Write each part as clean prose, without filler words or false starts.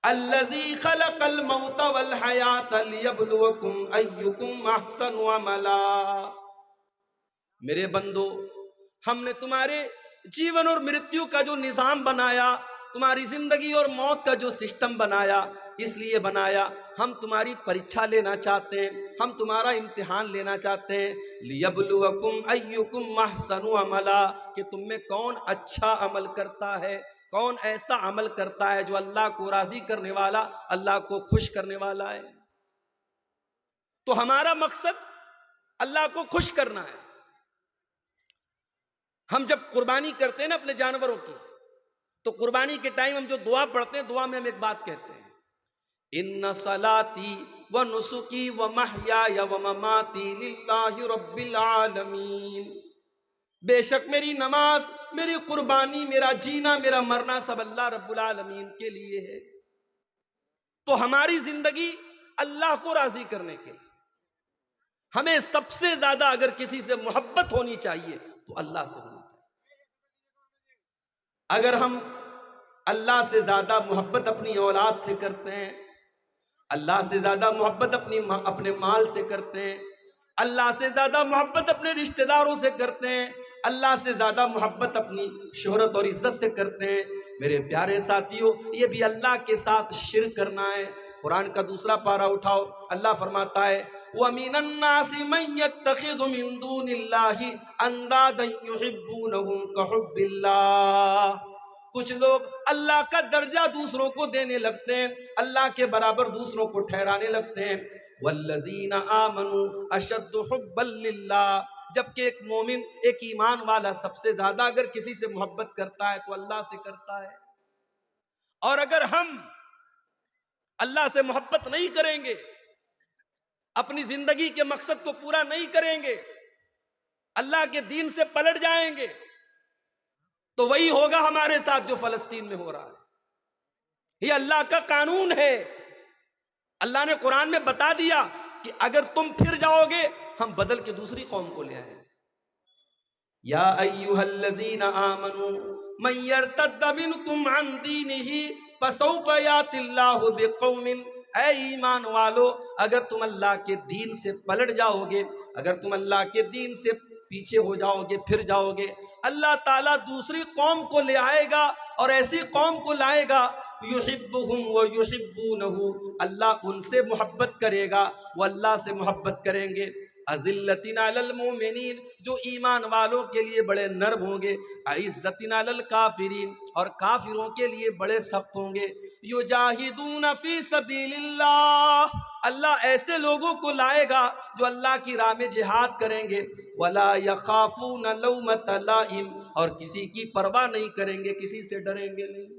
الذی خلق الموت والحیات لیبلوکم ایکم احسن عملا۔ میرے بندو، ہم نے تمہارے جیون اور مرتیو کا جو نظام بنایا، تمہاری زندگی اور موت کا جو سسٹم بنایا، اس لیے بنایا ہم تمہاری پریچھا لینا چاہتے ہیں، ہم تمہارا امتحان لینا چاہتے ہیں۔ لیبلوکم ایکم احسن عملا، کہ تم میں کون اچھا عمل کرتا ہے، کون ایسا عمل کرتا ہے جو اللہ کو راضی کرنے والا، اللہ کو خوش کرنے والا ہے۔ تو ہمارا مقصد اللہ کو خوش کرنا ہے۔ ہم جب قربانی کرتے ہیں نا اپنے جانوروں کی، تو قربانی کے ٹائم ہم جو دعا پڑھتے ہیں، دعا میں ہم ایک بات کہتے ہیں، ان صلاتی و نسکی و محیای و مماتی للہ رب العالمین۔ بے شک میری نماز، میری قربانی، میرا جینا، میرا مرنا سب اللہ رب العالمین کے لیے ہے۔ تو ہماری زندگی اللہ کو راضی کرنے کے لیے، ہمیں سب سے زیادہ اگر کسی سے محبت ہونی چاہیے تو اللہ سے ہونی چاہیے۔ اگر ہم اللہ سے زیادہ محبت اپنی اولاد سے کرتے ہیں، اللہ سے زیادہ محبت اپنے مال سے کرتے ہیں، اللہ سے زیادہ محبت اپنے رشتہ داروں سے کرتے ہیں، اللہ سے زیادہ محبت اپنی شہرت اور عزت سے کرتے ہیں، میرے پیارے ساتھیوں، یہ بھی اللہ کے ساتھ شرک کرنا ہے۔ قرآن کا دوسرا پارہ اٹھاؤ، اللہ فرماتا ہے وَمِنَ النَّاسِ مَن يَتَّخِذُ مِن دُونِ اللَّهِ أَندَادًا يُحِبُّونَهُمْ كَحُبِّ اللَّهِ۔ کچھ لوگ اللہ کا درجہ دوسروں کو دینے لگتے ہیں، اللہ کے برابر دوسروں کو ٹھہرانے لگتے ہیں۔ وَالَّذِينَ آمَنُوا أَشَدُّ حُبًّا لِلَّهِ، جبکہ ایک مومن، ایک ایمان والا سب سے زیادہ اگر کسی سے محبت کرتا ہے تو اللہ سے کرتا ہے۔ اور اگر ہم اللہ سے محبت نہیں کریں گے، اپنی زندگی کے مقصد کو پورا نہیں کریں گے، اللہ کے دین سے پلٹ جائیں گے، تو وہی ہوگا ہمارے ساتھ جو فلسطین میں ہو رہا ہے۔ یہ اللہ کا قانون ہے۔ اللہ نے قرآن میں بتا دیا کہ اگر تم پھر جاؤ گے، ہم بدل کے دوسری قوم کو لے آئیں گے۔ یا ایھا الذین آمنوا من یرتد منکم عن دینہ فسوف یأتی اللہ بقوم، اے ایمان والو، اگر تم اللہ کے دین سے پلٹ جاؤ گے، اگر تم اللہ کے دین سے پیچھے ہو جاؤ گے، پھر جاؤ گے، اللہ تعالیٰ دوسری قوم کو لے آئے گا، اور ایسی قوم کو لائے گا یحبہم ویحبونہ، اللہ ان سے محبت کرے گا، وہ اللہ سے محبت کریں گے۔ اذلۃ علی المؤمنین، جو ایمان والوں کے لیے بڑے نرم ہوں گے، عزت علی الکافرین، اور کافروں کے لیے بڑے سخت ہوں گے۔ یجاہدون فی سبیل اللہ، اللہ ایسے لوگوں کو لائے گا جو اللہ کی راہ میں جہاد کریں گے۔ ولا یخافون لومۃ لائم، اور کسی کی پرواہ نہیں کریں گے، کسی سے ڈریں گے نہیں۔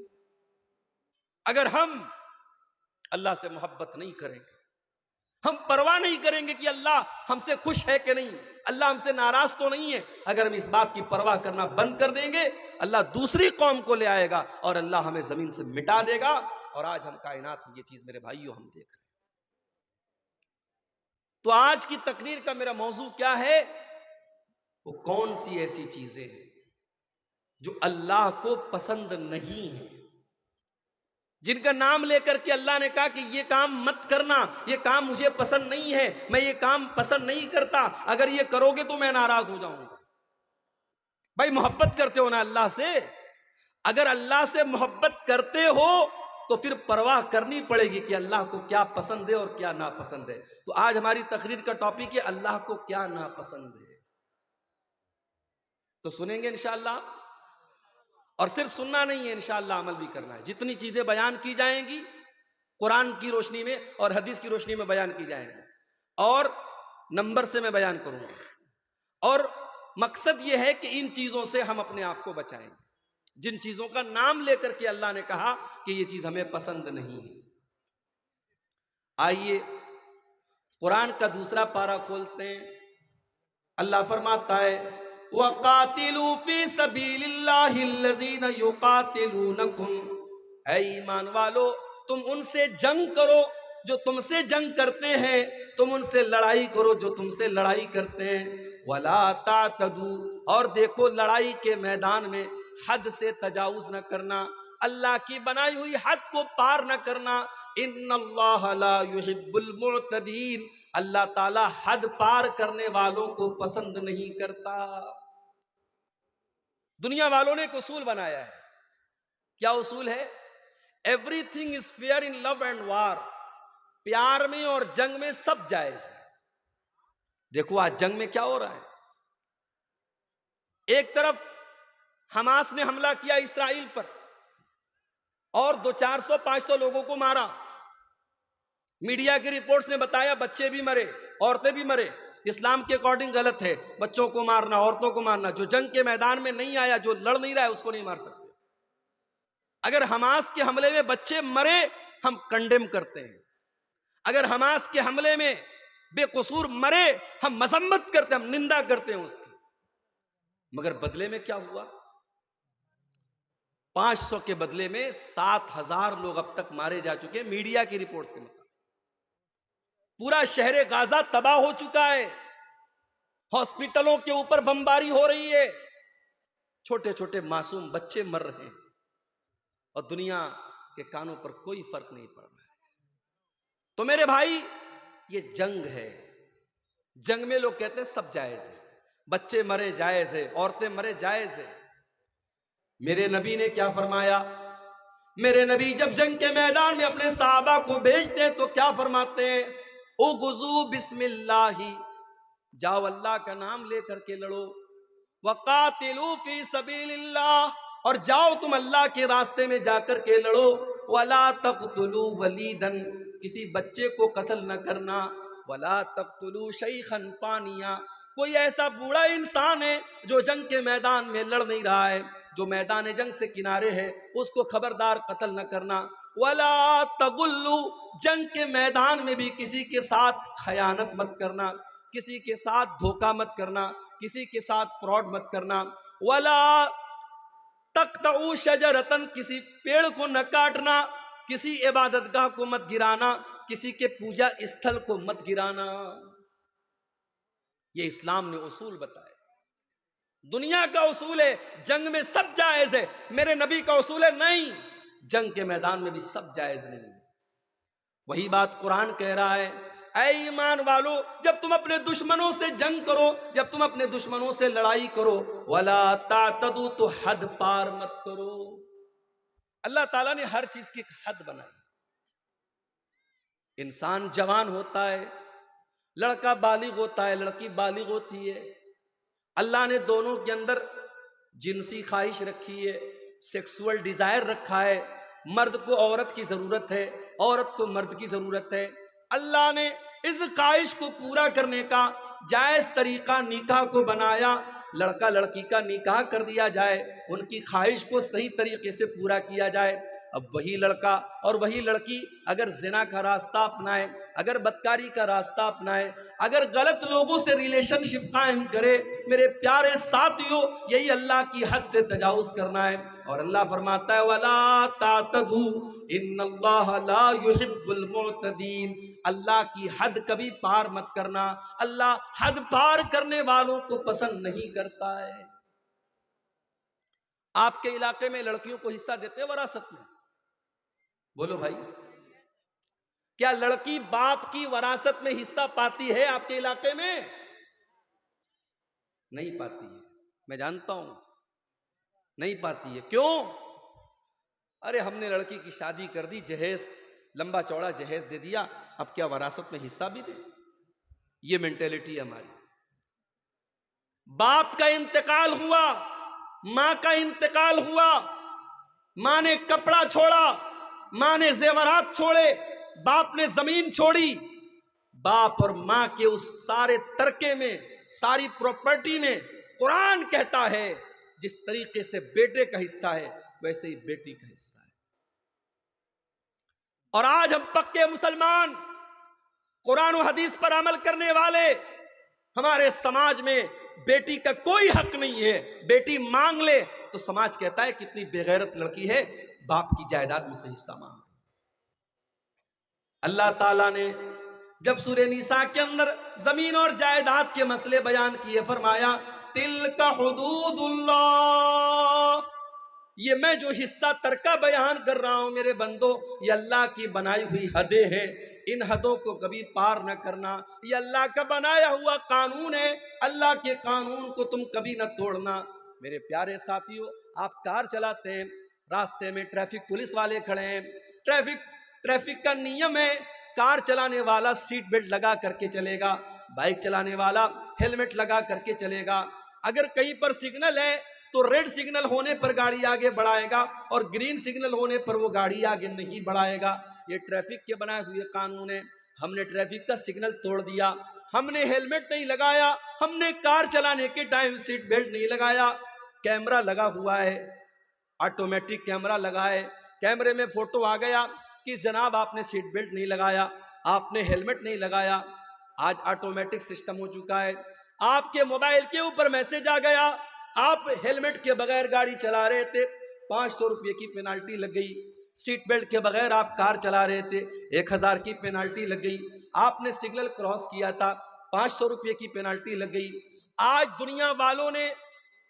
اگر ہم اللہ سے محبت نہیں کریں گے، ہم پرواہ نہیں کریں گے کہ اللہ ہم سے خوش ہے کہ نہیں، اللہ ہم سے ناراض تو نہیں ہے، اگر ہم اس بات کی پرواہ کرنا بند کر دیں گے، اللہ دوسری قوم کو لے آئے گا اور اللہ ہمیں زمین سے مٹا دے گا۔ اور آج ہم کائنات میں یہ چیز میرے بھائیوں ہم دیکھ رہے ہیں۔ تو آج کی تقریر کا میرا موضوع کیا ہے؟ وہ کون سی ایسی چیزیں ہیں جو اللہ کو پسند نہیں ہیں، جن کا نام لے کر کے اللہ نے کہا کہ یہ کام مت کرنا، یہ کام مجھے پسند نہیں ہے، میں یہ کام پسند نہیں کرتا، اگر یہ کرو گے تو میں ناراض ہو جاؤں گا۔ بھائی محبت کرتے ہو نا اللہ سے، اگر اللہ سے محبت کرتے ہو تو پھر پرواہ کرنی پڑے گی کہ اللہ کو کیا پسند ہے اور کیا ناپسند ہے۔ تو آج ہماری تقریر کا ٹاپک ہے اللہ کو کیا ناپسند ہے، تو سنیں گے انشاءاللہ، اور صرف سننا نہیں ہے، انشاءاللہ عمل بھی کرنا ہے۔ جتنی چیزیں بیان کی جائیں گی قرآن کی روشنی میں اور حدیث کی روشنی میں بیان کی جائیں گی، اور نمبر سے میں بیان کروں گا، اور مقصد یہ ہے کہ ان چیزوں سے ہم اپنے آپ کو بچائیں گے، جن چیزوں کا نام لے کر کے اللہ نے کہا کہ یہ چیز ہمیں پسند نہیں ہے۔ آئیے قرآن کا دوسرا پارہ کھولتے ہیں۔ اللہ فرماتا ہے وَقَاتِلُوا فِي سَبِيلِ اللَّهِ الَّذِينَ يُقَاتِلُونَكُمْ، اے ایمان والو تم ان سے جنگ کرو جو تم سے جنگ کرتے ہیں، تم ان سے لڑائی کرو جو تم سے لڑائی کرتے ہیں۔ وَلَا تَعْتَدُوا، اور دیکھو لڑائی کے میدان میں حد سے تجاوز نہ کرنا۔ اللہ کی بنائی ہوئی حد کو پار نہ کرنا. ان اللہ لا يحب المعتدین، اللہ تعالی حد پار کرنے والوں کو پسند نہیں کرتا. دنیا والوں نے ایک اصول بنایا ہے. کیا اصول ہے؟ Everything is fair in love and war. پیار میں اور جنگ میں سب جائز ہے. دیکھو آج جنگ میں کیا ہو رہا ہے. ایک طرف حماس نے حملہ کیا اسرائیل پر اور 400-500 لوگوں کو مارا. میڈیا کی رپورٹس نے بتایا بچے بھی مرے، عورتیں بھی مرے. اسلام کے اکارڈنگ غلط ہے بچوں کو مارنا، عورتوں کو مارنا. جو جنگ کے میدان میں نہیں آیا، جو لڑ نہیں رہا ہے، اس کو نہیں مار سکتے. اگر حماس کے حملے میں بچے مرے ہم کنڈیم کرتے ہیں. اگر حماس کے حملے میں بے قصور مرے ہم مذمت کرتے ہیں، ہم نندا کرتے ہیں اس کی. مگر بدلے میں کیا ہوا؟ 500 کے بدلے میں 7,000 لوگ اب تک مارے جا چکے ہیں میڈیا کی رپورٹ کے مطابق. پورا شہر غازہ تباہ ہو چکا ہے. ہاسپٹلوں کے اوپر بمباری ہو رہی ہے. چھوٹے چھوٹے معصوم بچے مر رہے ہیں اور دنیا کے کانوں پر کوئی فرق نہیں پڑ رہا ہے. تو میرے بھائی یہ جنگ ہے. جنگ میں لوگ کہتے ہیں سب جائز ہے. بچے مرے جائز ہے، عورتیں مرے جائز ہے. میرے نبی نے کیا فرمایا؟ میرے نبی جب جنگ کے میدان میں اپنے صحابہ کو بھیجتے تو کیا فرماتے ہیں؟ اغزو بسم اللہ، جاؤ اللہ کا نام لے کر کے لڑو. وقاتلوا فی سبیل اللہ، اور جاؤ تم اللہ کے راستے میں جا کر کے لڑو. ولا تقتلوا ولیدا، کسی بچے کو قتل نہ کرنا. ولا تقتلوا شیخا فانیا، کوئی ایسا بوڑھا انسان ہے جو جنگ کے میدان میں لڑ نہیں رہا ہے، جو میدان جنگ سے کنارے ہے، اس کو خبردار قتل نہ کرنا. ولا تغلوا، جنگ کے میدان میں بھی کسی کے ساتھ خیانت مت کرنا، کسی کے ساتھ دھوکہ مت کرنا، کسی کے ساتھ فراڈ مت کرنا. ولا تقطعوا شجرۃ، کسی پیڑ کو نہ کاٹنا، کسی عبادت گاہ کو مت گرانا، کسی کے پوجا استھل کو مت گرانا. یہ اسلام نے اصول بتائے. دنیا کا اصول ہے جنگ میں سب جائز ہے. میرے نبی کا اصول ہے نہیں، جنگ کے میدان میں بھی سب جائز نہیں. وہی بات قرآن کہہ رہا ہے، اے ایمان والو جب تم اپنے دشمنوں سے جنگ کرو، جب تم اپنے دشمنوں سے لڑائی کرو، ولا تعتدوا، تو حد پار مت کرو. اللہ تعالیٰ نے ہر چیز کی ایک حد بنائی. انسان جوان ہوتا ہے، لڑکا بالغ ہوتا ہے، لڑکی بالغ ہوتی ہے. اللہ نے دونوں کے اندر جنسی خواہش رکھی ہے، سیکسول ڈیزائر رکھا ہے. مرد کو عورت کی ضرورت ہے، عورت کو مرد کی ضرورت ہے. اللہ نے اس خواہش کو پورا کرنے کا جائز طریقہ نکاح کو بنایا. لڑکا لڑکی کا نکاح کر دیا جائے، ان کی خواہش کو صحیح طریقے سے پورا کیا جائے. اب وہی لڑکا اور وہی لڑکی اگر زنا کا راستہ اپنائے، اگر بدکاری کا راستہ اپنائے، اگر غلط لوگوں سے ریلیشن شپ قائم کرے، میرے پیارے ساتھیوں یہی اللہ کی حد سے تجاوز کرنا ہے. اور اللہ فرماتا ہے وَلَا تَعْتَدُوا إِنَّ اللَّهَ لَا يُحِبُّ الْمُعْتَدِينَ، اللہ کی حد کبھی پار مت کرنا. اللہ حد پار کرنے والوں کو پسند نہیں کرتا ہے. آپ کے علاقے میں لڑکیوں کو حصہ دیتے ہیں وراثت میں؟ بولو بھائی، کیا لڑکی باپ کی وراثت میں حصہ پاتی ہے آپ کے علاقے میں؟ نہیں پاتی ہے. میں جانتا ہوں نہیں پاتی ہے. کیوں؟ ارے ہم نے لڑکی کی شادی کر دی، جہیز لمبا چوڑا جہیز دے دیا، اب کیا وراثت میں حصہ بھی دے؟ یہ مینٹیلٹی ہے ہماری. باپ کا انتقال ہوا، ماں کا انتقال ہوا، ماں نے کپڑا چھوڑا، ماں نے زیورات چھوڑے، باپ نے زمین چھوڑی. باپ اور ماں کے اس سارے ترکے میں، ساری پراپرٹی میں قرآن کہتا ہے جس طریقے سے بیٹے کا حصہ ہے ویسے ہی بیٹی کا حصہ ہے. اور آج ہم پکے مسلمان، قرآن و حدیث پر عمل کرنے والے، ہمارے سماج میں بیٹی کا کوئی حق نہیں ہے. بیٹی مانگ لے تو سماج کہتا ہے کتنی بے غیرت لڑکی ہے، باپ کی جائیداد میں سے حصہ مانگ. اللہ تعالیٰ نے جب سورہ نساء کے اندر زمین اور جائیداد کے مسئلے بیان کیے، فرمایا تلک حدود اللہ، یہ میں جو حصہ ترکہ بیان کر رہا ہوں میرے بندو، یہ اللہ کی بنائی ہوئی حدیں ہیں، ان حدوں کو کبھی پار نہ کرنا، یہ اللہ کا بنایا ہوا قانون ہے، اللہ کے قانون کو تم کبھی نہ توڑنا۔ میرے پیارے ساتھیو، آپ کار چلاتے ہیں، راستے میں ٹریفک پولیس والے کھڑے ہیں، ٹریفک کا نیم ہے، کار چلانے والا سیٹ بیلٹ لگا کر کے چلے گا، بائک چلانے والا ہیلمٹ لگا کر کے چلے گا۔ اگر کہیں پر سگنل ہے تو ریڈ سگنل ہونے پر گاڑی آگے بڑھائے گا اور گرین سگنل ہونے پر وہ گاڑی آگے نہیں بڑھائے گا۔ یہ ٹریفک کے بنائے ہوئے قانون ہے۔ ہم نے ٹریفک کا سگنل توڑ دیا، ہم نے ہیلمٹ نہیں لگایا، ہم نے کار چلانے کے ٹائم سیٹ بیلٹ نہیں لگایا، کیمرہ لگا ہوا ہے، آٹومیٹک کیمرہ لگا ہے، کیمرے میں فوٹو آ گیا کہ جناب آپ نے سیٹ بیلٹ نہیں لگایا، آپ نے ہیلمٹ نہیں لگایا۔ آج آٹومیٹک سسٹم ہو چکا ہے، آپ کے موبائل کے اوپر میسج آ گیا، آپ ہیلمٹ کے بغیر گاڑی چلا رہے تھے، 500 روپے کی پینالٹی لگ گئی۔ سیٹ بیلٹ کے بغیر آپ کار چلا رہے تھے، 1000 کی پینالٹی لگ گئی۔ آپ نے سگنل کراس کیا تھا، 500 روپے کی پینالٹی لگ گئی۔ آج دنیا والوں نے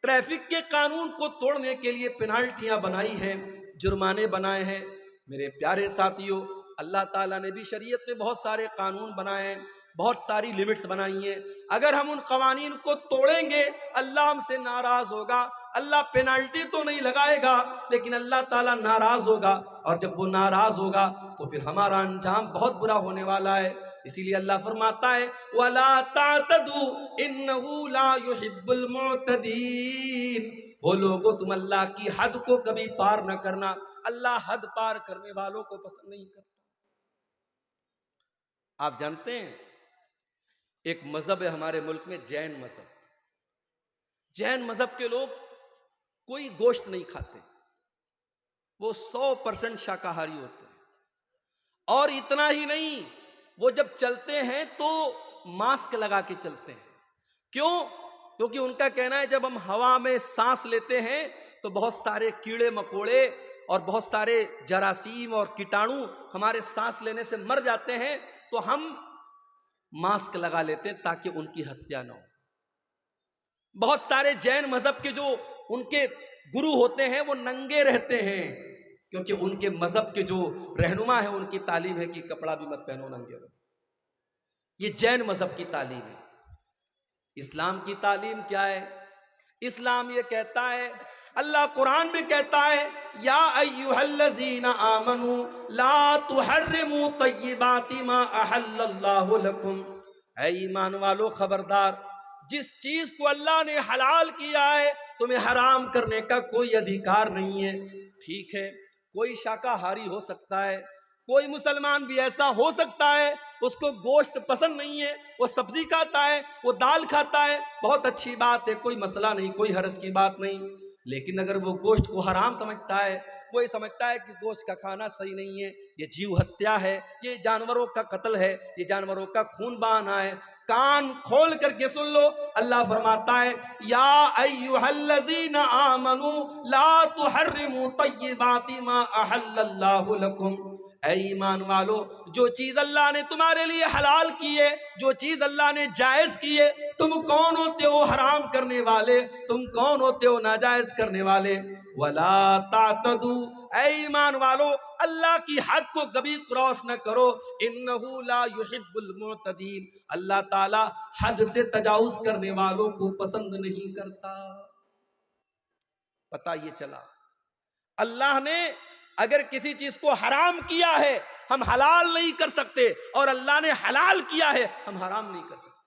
ٹریفک کے قانون کو توڑنے کے لیے پینالٹیاں بنائی ہیں، جرمانے بنائے ہیں۔ میرے پیارے ساتھیوں، اللہ تعالیٰ نے بھی شریعت میں بہت سارے قانون بنائے ہیں، بہت ساری لمٹس بنائی ہیں۔ اگر ہم ان قوانین کو توڑیں گے اللہ ہم سے ناراض ہوگا۔ اللہ پینالٹی تو نہیں لگائے گا لیکن اللہ تعالیٰ ناراض ہوگا، اور جب وہ ناراض ہوگا تو پھر ہمارا انجام بہت برا ہونے والا ہے۔ اسی لیے اللہ فرماتا ہے وَلَا تَعْتَدُوا إِنَّهُ لَا يُحِبُّ الْمُعْتَدِينَ۔ وہ لوگوں تم اللہ کی حد کو کبھی پار نہ کرنا، اللہ حد پار کرنے والوں کو پسند نہیں کرتا۔ آپ جانتے ہیں ایک مذہب ہے ہمارے ملک میں، جین مذہب۔ جین مذہب کے لوگ کوئی گوشت نہیں کھاتے، وہ 100% شاکاہاری ہوتے ہیں، اور اتنا ہی نہیں، وہ جب چلتے ہیں تو ماسک لگا کے چلتے ہیں۔ کیوں؟ کیونکہ ان کا کہنا ہے جب ہم ہوا میں سانس لیتے ہیں تو بہت سارے کیڑے مکوڑے اور بہت سارے جراثیم اور کیٹانو ہمارے سانس لینے سے مر جاتے ہیں، تو ہم ماسک لگا لیتے ہیں تاکہ ان کی ہتیا نہ ہو۔ بہت سارے جین مذہب کے جو ان کے گرو ہوتے ہیں وہ ننگے رہتے ہیں، کیونکہ ان کے مذہب کے جو رہنما ہیں ان کی تعلیم ہے کہ کپڑا بھی مت پہنو، ننگے رہو۔ یہ جین مذہب کی تعلیم ہے۔ اسلام کی تعلیم کیا ہے؟ اسلام یہ کہتا ہے، اللہ قرآن میں کہتا ہے یا ایھا الذین آمنوا لا تحرموا طیبات ما احل اللہ لکم۔ اے ایمان والو خبردار، جس چیز کو اللہ نے حلال کیا ہے تمہیں حرام کرنے کا کوئی ادھیکار نہیں ہے۔ ٹھیک ہے، کوئی شاکاہاری ہو سکتا ہے، کوئی مسلمان بھی ایسا ہو سکتا ہے اس کو گوشت پسند نہیں ہے، وہ سبزی کھاتا ہے، وہ دال کھاتا ہے، بہت اچھی بات ہے، کوئی مسئلہ نہیں، کوئی حرج کی بات نہیں۔ لیکن اگر وہ گوشت کو حرام سمجھتا ہے، وہ یہ سمجھتا ہے کہ گوشت کا کھانا صحیح نہیں ہے، یہ جیو ہتیا ہے، یہ جانوروں کا قتل ہے، یہ جانوروں کا خون بہانا ہے، کان کھول کر کے سن لو، اللہ فرماتا ہے یا ایھا الذین آمنوا لا تحرموا طیبات ما احل اللہ لکم۔ اے ایمان والو، جو چیز اللہ نے تمہارے لیے حلال کی ہے، جو چیز اللہ نے جائز کی ہے، تم کون ہوتے ہو حرام کرنے والے؟ تم کون ہوتے ہو ناجائز کرنے والے؟ وَلَا تَعْتَدُوا، اے ایمان والو اللہ کی حد کو کبھی کراس نہ کرو، اِنَّهُ لَا يُحِبُّ الْمُعْتَدِينَ، اللہ تعالی حد سے تجاوز کرنے والوں کو پسند نہیں کرتا۔ پتہ یہ چلا اللہ نے اگر کسی چیز کو حرام کیا ہے ہم حلال نہیں کر سکتے، اور اللہ نے حلال کیا ہے ہم حرام نہیں کر سکتے۔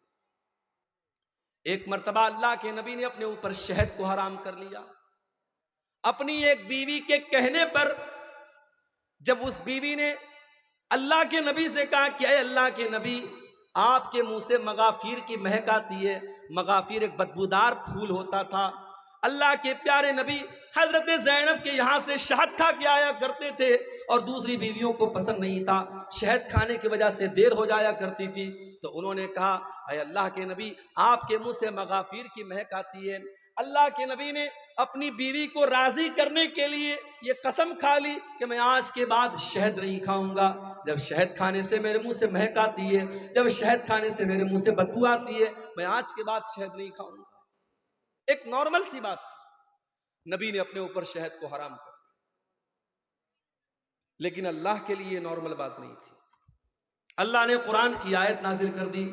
ایک مرتبہ اللہ کے نبی نے اپنے اوپر شہد کو حرام کر لیا، اپنی ایک بیوی کے کہنے پر۔ جب اس بیوی نے اللہ کے نبی سے کہا کہ اے اللہ کے نبی، آپ کے منہ سے مغافیر کی مہک آتی ہے، مغافیر ایک بدبودار پھول ہوتا تھا، اللہ کے پیارے نبی حضرت زینب کے یہاں سے شہد کھا کے آیا کرتے تھے، اور دوسری بیویوں کو پسند نہیں تھا، شہد کھانے کی وجہ سے دیر ہو جایا کرتی تھی۔ تو انہوں نے کہا اے اللہ کے نبی، آپ کے منہ سے مغافیر کی مہک آتی ہے۔ اللہ کے نبی نے اپنی بیوی کو راضی کرنے کے لیے یہ قسم کھا لی کہ میں آج کے بعد شہد نہیں کھاؤں گا، جب شہد کھانے سے میرے منہ سے مہک آتی ہے، جب شہد کھانے سے میرے منہ سے بدبو آتی ہے، میں آج کے بعد شہد نہیں کھاؤں گا۔ ایک نارمل سی بات تھی، نبی نے اپنے اوپر شہد کو حرام کر، لیکن اللہ کے لیے نارمل بات نہیں تھی۔ اللہ نے قرآن کی آیت نازل کر دی،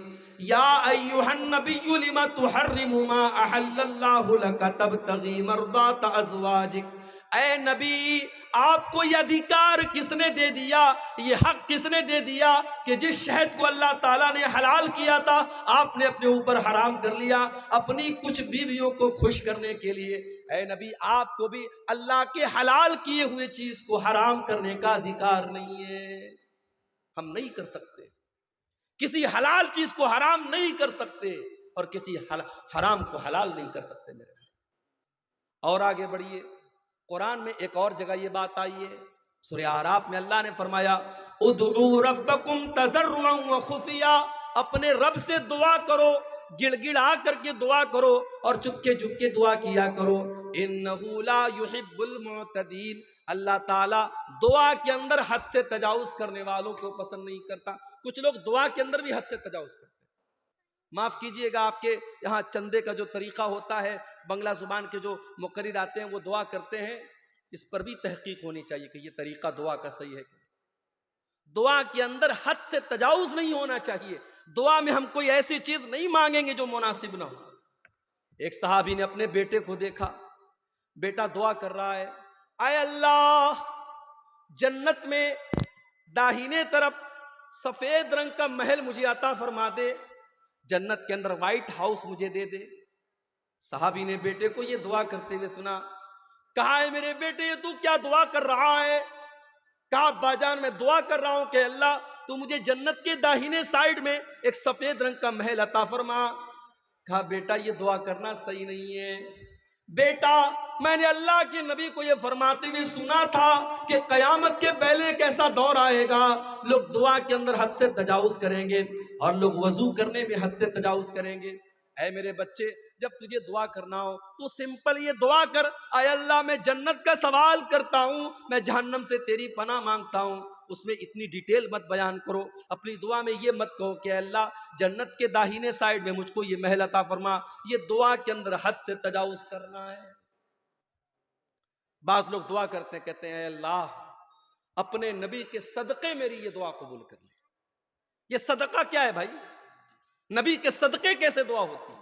یا ایھا النبی لم تحرم ما احل اللہ لک تبتغی مرضات ازواجک، اے نبی آپ کو یہ ادھیکار کس نے دے دیا، یہ حق کس نے دے دیا کہ جس شہد کو اللہ تعالیٰ نے حلال کیا تھا آپ نے اپنے اوپر حرام کر لیا اپنی کچھ بیویوں کو خوش کرنے کے لیے؟ اے نبی آپ کو بھی اللہ کے حلال کیے ہوئے چیز کو حرام کرنے کا ادھیکار نہیں ہے، ہم نہیں کر سکتے، کسی حلال چیز کو حرام نہیں کر سکتے اور کسی حرام کو حلال نہیں کر سکتے میرے بھائی۔ اور آگے بڑھیے، قرآن میں ایک اور جگہ یہ بات آئی ہے، سورہ اعراف میں اللہ نے فرمایا ادعوا ربکم تضرعا وخفیا، اپنے رب سے دعا کرو، گڑ گڑا کر کے دعا کرو اور چپکے چپکے دعا کیا کرو، انہ لا یحب المعتدین، اللہ تعالیٰ دعا کے اندر حد سے تجاوز کرنے والوں کو پسند نہیں کرتا۔ کچھ لوگ دعا کے اندر بھی حد سے تجاوز کرتے ہیں۔ معاف کیجئے گا، آپ کے یہاں چندے کا جو طریقہ ہوتا ہے، بنگلہ زبان کے جو مقرر آتے ہیں وہ دعا کرتے ہیں، اس پر بھی تحقیق ہونی چاہیے کہ یہ طریقہ دعا کا صحیح ہے کہ دعا کے اندر حد سے تجاوز نہیں ہونا چاہیے، دعا میں ہم کوئی ایسی چیز نہیں مانگیں گے جو مناسب نہ ہو۔ ایک صحابی نے اپنے بیٹے کو دیکھا، بیٹا دعا کر رہا ہے، اے اللہ جنت میں داہنے طرف سفید رنگ کا محل مجھے عطا فرما دے، جنت کے اندر وائٹ ہاؤس مجھے دے دے۔ صحابی نے بیٹے کو یہ دعا کرتے ہوئے سنا، کہا ہے میرے بیٹے یہ تو کیا دعا کر رہا ہے؟ کہا ابا جان میں دعا کر رہا ہوں کہ اللہ تو مجھے جنت کے داہنے سائیڈ میں ایک سفید رنگ کا محل عطا فرما۔ کہا بیٹا یہ دعا کرنا صحیح نہیں ہے بیٹا، میں نے اللہ کے نبی کو یہ فرماتے ہوئے سنا تھا کہ قیامت کے پہلے ایک ایسا دور آئے گا لوگ دعا کے اندر حد سے تجاوز کریں گے اور لوگ وضو کرنے میں حد سے تجاوز کریں گے۔ اے میرے بچے جب تجھے دعا کرنا ہو تو سمپل یہ دعا کر، اے اللہ میں جنت کا سوال کرتا ہوں، میں جہنم سے تیری پناہ مانگتا ہوں۔ اس میں اتنی ڈیٹیل مت بیان کرو، اپنی دعا میں یہ مت کہو کہ اے اللہ جنت کے داہنے سائیڈ میں مجھ کو یہ محل عطا فرما، یہ دعا کے اندر حد سے تجاوز کرنا ہے۔ بعض لوگ دعا کرتے ہیں، کہتے ہیں اے اللہ اپنے نبی کے صدقے میری یہ دعا قبول کر لے۔ یہ صدقہ کیا ہے بھائی؟ نبی کے صدقے کیسے دعا ہوتی ہے؟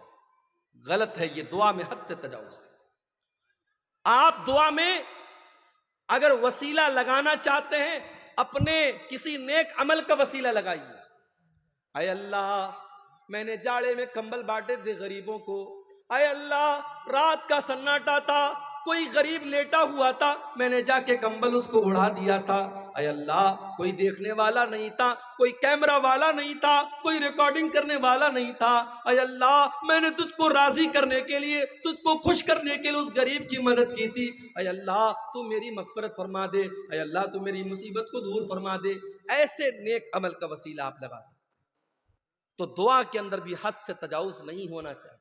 غلط ہے، یہ دعا میں حد سے تجاوز ہے۔ آپ دعا میں اگر وسیلہ لگانا چاہتے ہیں اپنے کسی نیک عمل کا وسیلہ لگائیے۔ اے اللہ میں نے جاڑے میں کمبل بانٹے تھے غریبوں کو، اے اللہ رات کا سناٹا تھا کوئی غریب لیٹا ہوا تھا میں نے جا کے کمبل اس کو اڑا دیا تھا، اے اللہ کوئی دیکھنے والا نہیں تھا، کوئی کیمرہ والا نہیں تھا، کوئی ریکارڈنگ کرنے والا نہیں تھا، اے اللہ میں نے تجھ کو راضی کرنے کے لیے تجھ کو خوش کرنے کے لیے اس غریب کی مدد کی تھی، اے اللہ تو میری مغفرت فرما دے، اے اللہ تو میری مصیبت کو دور فرما دے۔ ایسے نیک عمل کا وسیلہ آپ لگا سکتے ہیں۔ تو دعا کے اندر بھی حد سے تجاوز نہیں ہونا چاہیے۔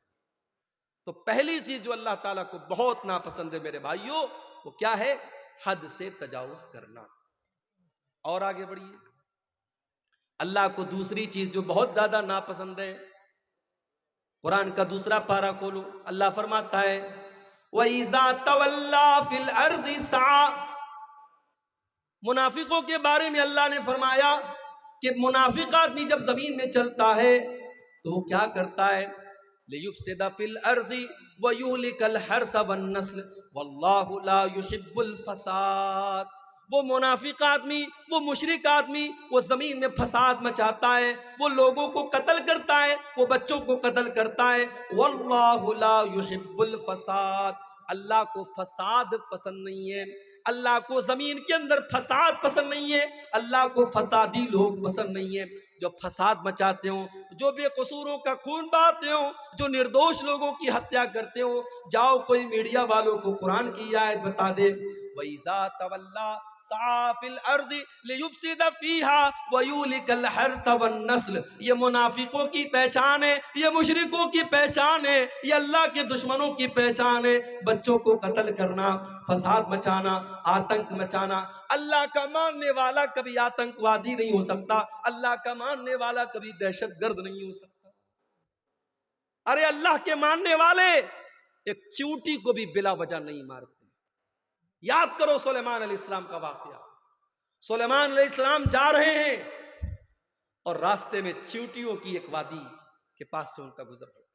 تو پہلی چیز جو اللہ تعالیٰ کو بہت ناپسند ہے میرے بھائیوں وہ کیا ہے؟ حد سے تجاوز کرنا۔ اور آگے بڑھیے، اللہ کو دوسری چیز جو بہت زیادہ ناپسند ہے، قرآن کا دوسرا پارہ کھولو، اللہ فرماتا ہے وَإِذَا تَوَلَّا فِي الْأَرْضِ سَعَى، منافقوں کے بارے میں اللہ نے فرمایا کہ منافق آدمی جب زمین میں چلتا ہے تو وہ کیا کرتا ہے؟ لِيُفْسِدَ فِي الْأَرْضِ وَيُهْلِكَ الْحَرْثَ وَالنَّسْلَ وَاللَّهُ لَا يُحِبُّ الْفَسَادَ۔ وہ منافق آدمی، وہ مشرک آدمی، وہ زمین میں فساد مچاتا ہے، وہ لوگوں کو قتل کرتا ہے، وہ بچوں کو قتل کرتا ہے۔ وَاللَّهُ لَا يُحِبُّ الْفَسَادَ، اللہ کو فساد پسند نہیں ہے، اللہ کو زمین کے اندر فساد پسند نہیں ہے، اللہ کو فسادی لوگ پسند نہیں ہے، جو فساد مچاتے ہوں، جو بے قصوروں کا خون بہاتے ہوں، جو نردوش لوگوں کی ہتیا کرتے ہوں۔ جاؤ کوئی میڈیا والوں کو قرآن کی آیت بتا دے وَإِذَا تَوَلَّا سَعَى فِي الْأَرْضِ لِيُفْسِدَ فِيهَا وَيُهْلِكَ الْحَرْثَ وَالنَّسْلَ، یہ منافقوں کی پہچان ہے، یہ مشرکوں کی پہچان ہے، یہ اللہ کے دشمنوں کی پہچان ہے، بچوں کو قتل کرنا، فساد مچانا، آتنک مچانا۔ اللہ کا ماننے والا کبھی آتنکوادی نہیں ہو سکتا، اللہ کا ماننے والا کبھی دہشت گرد نہیں ہو سکتا۔ ارے اللہ کے ماننے والے ایک چیونٹی کو بھی بلا وجہ نہیں مارتے، یاد کرو سلیمان علیہ السلام کا واقعہ. سلیمان علیہ السلام جا رہے ہیں اور راستے میں چیونٹیوں کی ایک وادی کے پاس سے ان کا گزر ہوتا ہے.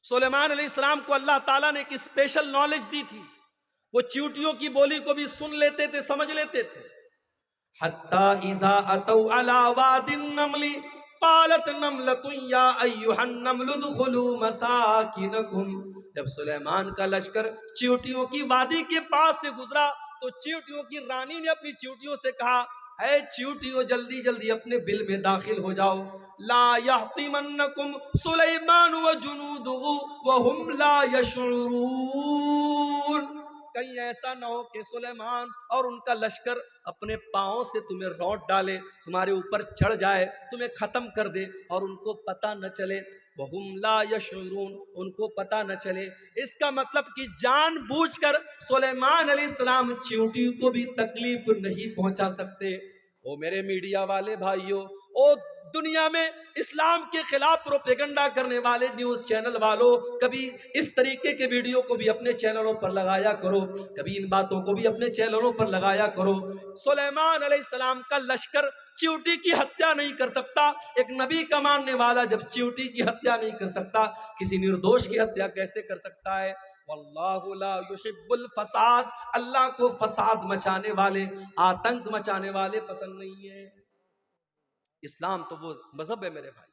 سلیمان علیہ السلام کو اللہ تعالیٰ نے ایک اسپیشل نالج دی تھی. وہ چیونٹیوں کی بولی کو بھی سن لیتے تھے, سمجھ لیتے تھے. حتی اذا اتوا علی واد النمل قالت نملۃ یا ایھا النمل ادخلوا مساکنکم. جب سلیمان کا لشکر چیونٹیوں کی وادی کے پاس سے گزرا تو چیونٹیوں کی رانی نے اپنی چیونٹیوں سے کہا, اے چیونٹیوں جلدی جلدی اپنے بل میں داخل ہو جاؤ. لا یحطمنکم سلیمان وجنودہ وہم لا یشعرون. کہیں ایسا نہ ہو کہ سلیمان اور ان کا لشکر اپنے پاؤں سے تمہیں روٹ ڈالے, تمہارے اوپر چڑھ جائے, تمہیں ختم کر دے اور ان کو پتہ نہ چلے. وَهُمْ لَا يَشْعُرُونَ, ان کو پتہ نہ چلے. اس کا مطلب کہ جان بوجھ کر سلیمان علیہ السلام چیونٹی کو بھی تکلیف نہیں پہنچا سکتے. او میرے میڈیا والے بھائیوں, او دنیا میں اسلام کے خلاف پروپیگنڈا کرنے والے نیوز چینل والوں, کبھی اس طریقے کے ویڈیو کو بھی اپنے چینلوں پر لگایا کرو, کبھی ان باتوں کو بھی اپنے چینلوں پر لگایا کرو. سلیمان علیہ السلام کا لشکر چیونٹی کی ہتیا نہیں کر سکتا. ایک نبی کا ماننے والا جب چیونٹی کی ہتیا نہیں کر سکتا, کسی نردوش کی ہتیا کیسے کر سکتا ہے؟ واللہ لا یحب الفساد, اللہ کو فساد مچانے والے, آتنک مچانے والے پسند نہیں ہیں. اسلام تو وہ مذہب ہے میرے بھائی,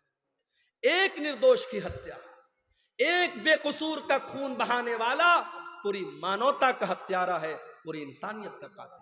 ایک نردوش کی ہتیا, ایک بے قصور کا خون بہانے والا پوری مانوتا کا ہتھیارہ ہے, پوری انسانیت کا قاتل ہے.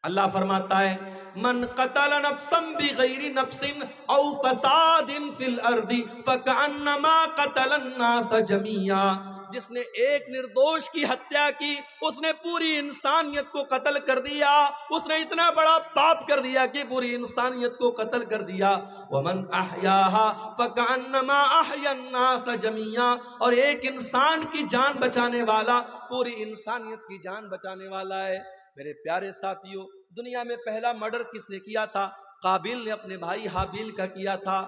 اللہ فرماتا ہے, من قتل نفسا بغیر نفس او فساد فی الارض فکأنما قتل الناس جميعا. جس نے ایک نردوش کی ہتیا کی, اس نے پوری انسانیت کو قتل کر دیا. اس نے اتنا بڑا پاپ کر دیا کہ پوری انسانیت کو قتل کر دیا. ومن احیاها فکأنما احیا الناس جميعا, اور ایک انسان کی جان بچانے والا پوری انسانیت کی جان بچانے والا ہے. میرے پیارے ساتھیوں, دنیا میں پہلا مرڈر کس نے کیا تھا؟ قابیل نے اپنے بھائی حابیل کا کیا تھا,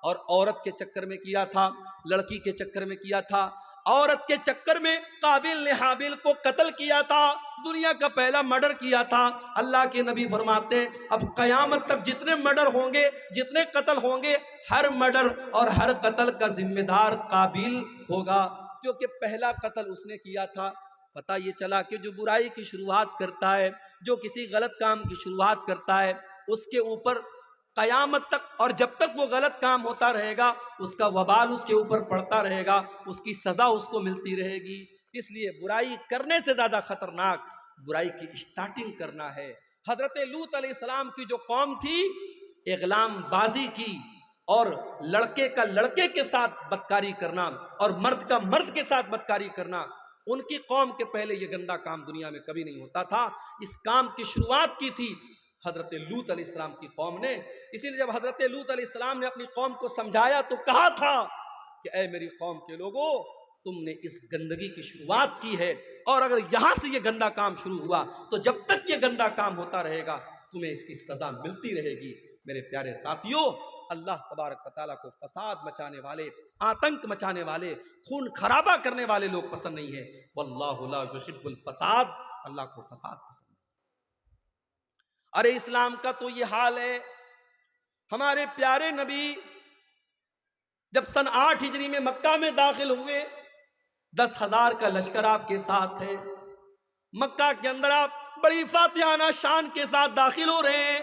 اور عورت کے چکر میں کیا تھا, لڑکی کے چکر میں کیا تھا. عورت کے چکر میں قابیل نے حابیل کو قتل کیا تھا, دنیا کا پہلا مرڈر کیا تھا. اللہ کے نبی فرماتے ہیں اب قیامت تک جتنے مرڈر ہوں گے, جتنے قتل ہوں گے, ہر مرڈر اور ہر قتل کا ذمہ دار قابیل ہوگا, جو کہ پہلا قتل اس نے کیا تھا. پتہ یہ چلا کہ جو برائی کی شروعات کرتا ہے, جو کسی غلط کام کی شروعات کرتا ہے, اس کے اوپر قیامت تک اور جب تک وہ غلط کام ہوتا رہے گا اس کا وبال اس کے اوپر پڑتا رہے گا, اس کی سزا اس کو ملتی رہے گی. اس لیے برائی کرنے سے زیادہ خطرناک برائی کی اسٹارٹنگ کرنا ہے. حضرت لوط علیہ السلام کی جو قوم تھی, اغلام بازی کی اور لڑکے کا لڑکے کے ساتھ بدکاری کرنا اور مرد کا مرد کے ساتھ بدکاری کرنا, ان کی قوم کے پہلے یہ گندا کام دنیا میں کبھی نہیں ہوتا تھا. اس کام کی شروعات کی تھی حضرت لوط علیہ السلام کی قوم نے. اسی لیے جب حضرت لوط علیہ السلام نے اپنی قوم کو سمجھایا تو کہا تھا کہ اے میری قوم کے لوگوں, تم نے اس گندگی کی شروعات کی ہے, اور اگر یہاں سے یہ گندا کام شروع ہوا تو جب تک یہ گندا کام ہوتا رہے گا تمہیں اس کی سزا ملتی رہے گی. میرے پیارے ساتھیوں, اللہ تبارک و تعالیٰ کو فساد مچانے والے, آتنک مچانے والے, خون خرابہ کرنے والے لوگ پسند نہیں ہیں. واللہ لا یحب الفساد, اللہ کو فساد پسند ہے. ارے اسلام کا تو یہ حال ہے. ہمارے پیارے نبی جب سن 8 ہجری میں مکہ میں داخل ہوئے, 10,000 کا لشکر آپ کے ساتھ ہے. مکہ کے اندر آپ بڑی فاتحانہ شان کے ساتھ داخل ہو رہے ہیں.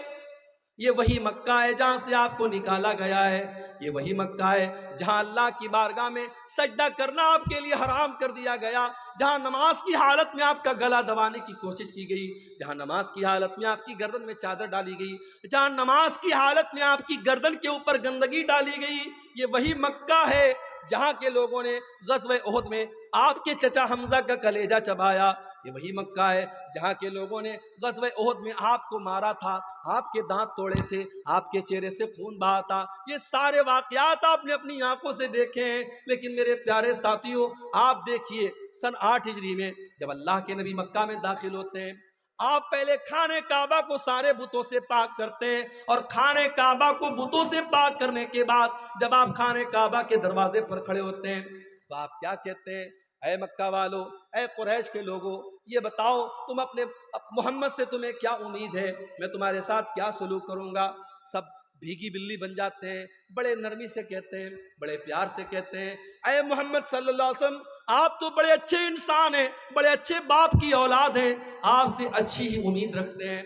یہ وہی مکہ ہے جہاں سے آپ کو نکالا گیا ہے. یہ وہی مکہ ہے جہاں اللہ کی بارگاہ میں سجدہ کرنا آپ کے لیے حرام کر دیا گیا, جہاں نماز کی حالت میں آپ کا گلا دبانے کی کوشش کی گئی, جہاں نماز کی حالت میں آپ کی گردن میں چادر ڈالی گئی, جہاں نماز کی حالت میں آپ کی گردن کے اوپر گندگی ڈالی گئی. یہ وہی مکہ ہے جہاں کے لوگوں نے غزوہ احد میں آپ کے چچا حمزہ کا کلیجہ چبایا. یہ وہی مکہ ہے جہاں کے لوگوں نے غزوہ احد میں آپ کو مارا تھا, آپ کے دانت توڑے تھے, آپ کے چہرے سے خون بہا تھا. یہ سارے واقعات آپ نے اپنی آنکھوں سے دیکھے ہیں. لیکن میرے پیارے ساتھیوں, آپ دیکھیے سن 8 ہجری میں جب اللہ کے نبی مکہ میں داخل ہوتے ہیں, آپ پہلے خانہ کعبہ کو سارے بتوں سے پاک کرتے ہیں, اور خانہ کعبہ کو بتوں سے پاک کرنے کے بعد جب آپ خانہ کعبہ کے دروازے پر کھڑے ہوتے ہیں تو آپ کیا کہتے ہیں؟ اے مکہ والو, اے قریش کے لوگوں, یہ بتاؤ تم اپنے محمد سے تمہیں کیا امید ہے، میں تمہارے ساتھ کیا سلوک کروں گا؟ سب بھیگی بلی بن جاتے ہیں، بڑے نرمی سے کہتے ہیں، بڑے پیار سے کہتے ہیں، اے محمد صلی اللہ علیہ وسلم آپ تو بڑے اچھے انسان ہیں، بڑے اچھے باپ کی اولاد ہیں، آپ سے اچھی ہی امید رکھتے ہیں۔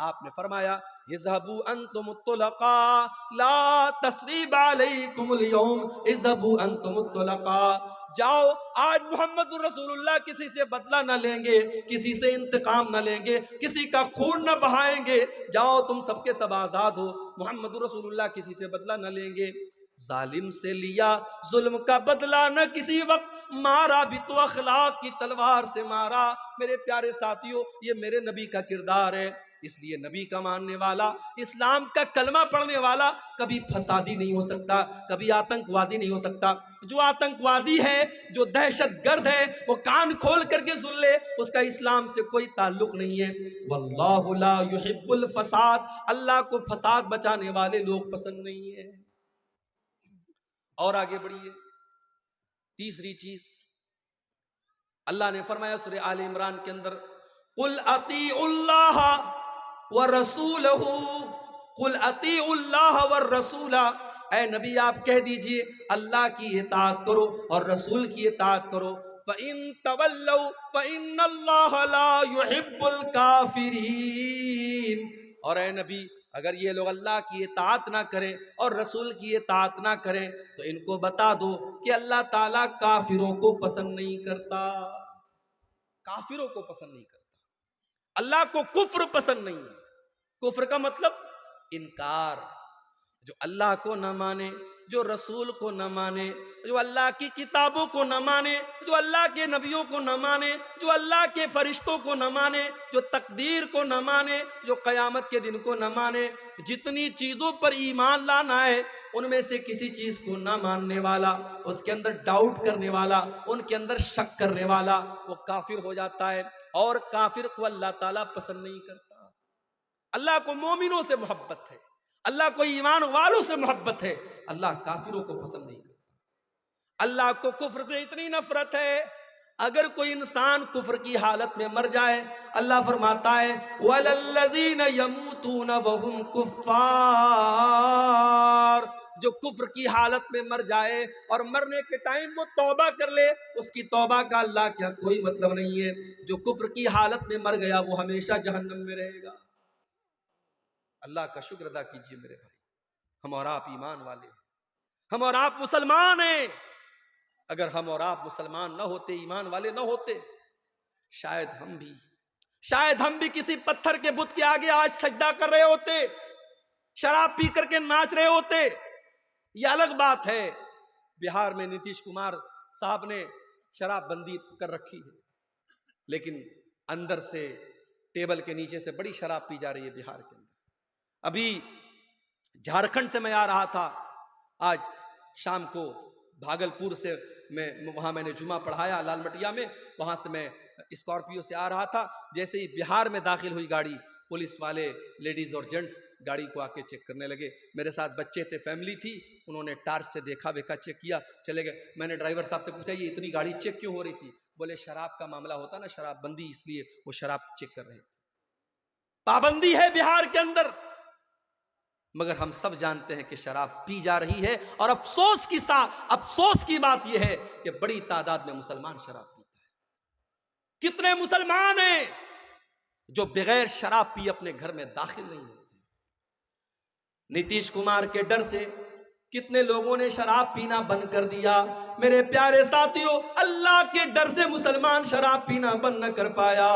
آپ نے فرمایا اذهبوا انتم الطلقاء لا تثریب علیکم اليوم، اذهبوا انتم الطلقاء، جاؤ آج محمد الرسول اللہ کسی سے بدلہ نہ لیں گے، کسی سے انتقام نہ لیں گے، کسی کا خون نہ بہائیں گے، جاؤ تم سب کے سب آزاد ہو، محمد الرسول اللہ کسی سے بدلہ نہ لیں گے۔ ظالم سے لیا ظلم کا بدلہ نہ کسی وقت، مارا بھی تو اخلاق کی تلوار سے مارا۔ میرے پیارے ساتھیوں یہ میرے نبی کا کردار ہے، اس لیے نبی کا ماننے والا، اسلام کا کلمہ پڑھنے والا کبھی فسادی نہیں ہو سکتا، کبھی آتنکوادی نہیں ہو سکتا۔ جو آتنکوادی ہے، جو دہشت گرد ہے، وہ کان کھول کر کے سن لے، اس کا اسلام سے کوئی تعلق نہیں ہے۔ واللہ لا یحب الفساد، اللہ کو فساد بچانے والے لوگ پسند نہیں ہیں۔ اور آگے بڑھیے، تیسری چیز اللہ نے فرمایا سورہ آل عمران کے اندر، قل اطیعوا اللہ ورسولہ، قل اطیعوا اللہ والرسول، اے نبی آپ کہہ دیجئے اللہ کی اطاعت کرو اور رسول کی اطاعت کرو۔ فَإِن تَوَلَّوْا فَإِنَّ اللَّهَ لَا يُحِبُّ الْكَافِرِينَ، اور اے نبی اگر یہ لوگ اللہ کی اطاعت نہ کریں اور رسول کی اطاعت نہ کریں تو ان کو بتا دو کہ اللہ تعالیٰ کافروں کو پسند نہیں کرتا، کافروں کو پسند نہیں کرتا، اللہ کو کفر پسند نہیں ہے۔ کفر کا مطلب انکار، جو اللہ کو نہ مانے، جو رسول کو نہ مانے، جو اللہ کی کتابوں کو نہ مانے، جو اللہ کے نبیوں کو نہ مانے، جو اللہ کے فرشتوں کو نہ مانے، جو تقدیر کو نہ مانے، جو قیامت کے دن کو نہ مانے، جتنی چیزوں پر ایمان لانا ہے ان میں سے کسی چیز کو نہ ماننے والا، اس کے اندر ڈاؤٹ کرنے والا، ان کے اندر شک کرنے والا، وہ کافر ہو جاتا ہے، اور کافر کو اللہ تعالیٰ پسند نہیں کرتا۔ اللہ کو مومنوں سے محبت ہے، اللہ کو ایمان والوں سے محبت ہے، اللہ کافروں کو پسند نہیں کرتا۔ اللہ کو کفر سے اتنی نفرت ہے، اگر کوئی انسان کفر کی حالت میں مر جائے، اللہ فرماتا ہے وَلَلَّذِينَ يَمُوتُونَ وَهُمْ كُفَّارٌ، جو کفر کی حالت میں مر جائے اور مرنے کے ٹائم وہ توبہ کر لے، اس کی توبہ کا اللہ کیا کوئی مطلب نہیں ہے۔ جو کفر کی حالت میں مر گیا وہ ہمیشہ جہنم میں رہے گا۔ اللہ کا شکر ادا کیجئے میرے بھائی، ہم اور آپ ایمان والے ہیں، ہم اور آپ مسلمان ہیں۔ اگر ہم اور آپ مسلمان نہ ہوتے، ایمان والے نہ ہوتے، شاید ہم بھی کسی پتھر کے بت کے آگے آج سجدہ کر رہے ہوتے، شراب پی کر کے ناچ رہے ہوتے۔ یہ الگ بات ہے، بہار میں نتیش کمار صاحب نے شراب بندی کر رکھی ہے، لیکن اندر سے ٹیبل کے نیچے سے بڑی شراب پی جا رہی ہے بہار کے اندر۔ ابھی جھارکھنڈ سے میں آ رہا تھا، آج شام کو بھاگلپور سے وہاں میں نے جمعہ پڑھایا لال مٹیا میں، وہاں سے میں اسکارپیو سے آ رہا تھا، جیسے ہی بہار میں داخل ہوئی گاڑی، پولیس والے لیڈیز اور جینٹس گاڑی کو آ کے چیک کرنے لگے۔ میرے ساتھ بچے تھے، فیملی تھی، انہوں نے ٹارچ سے دیکھا ویکھا، چیک کیا، چلے گئے۔ میں نے ڈرائیور صاحب سے پوچھا یہ اتنی گاڑی چیک کیوں ہو رہی تھی؟ بولے شراب کا معاملہ ہوتا نا، شراب بندی، اس لیے وہ شراب چیک کر رہے تھے۔ پابندی ہے بہار کے اندر، مگر ہم سب جانتے ہیں کہ شراب پی جا رہی ہے، اور افسوس کی بات یہ ہے کہ بڑی تعداد میں مسلمان شراب پیتا ہے۔ کتنے مسلمان ہیں جو بغیر شراب پی اپنے گھر میں داخل نہیں ہوتے؟ نتیش کمار کے ڈر سے کتنے لوگوں نے شراب پینا بند کر دیا۔ میرے پیارے ساتھیوں، اللہ کے ڈر سے مسلمان شراب پینا بند نہ کر پایا۔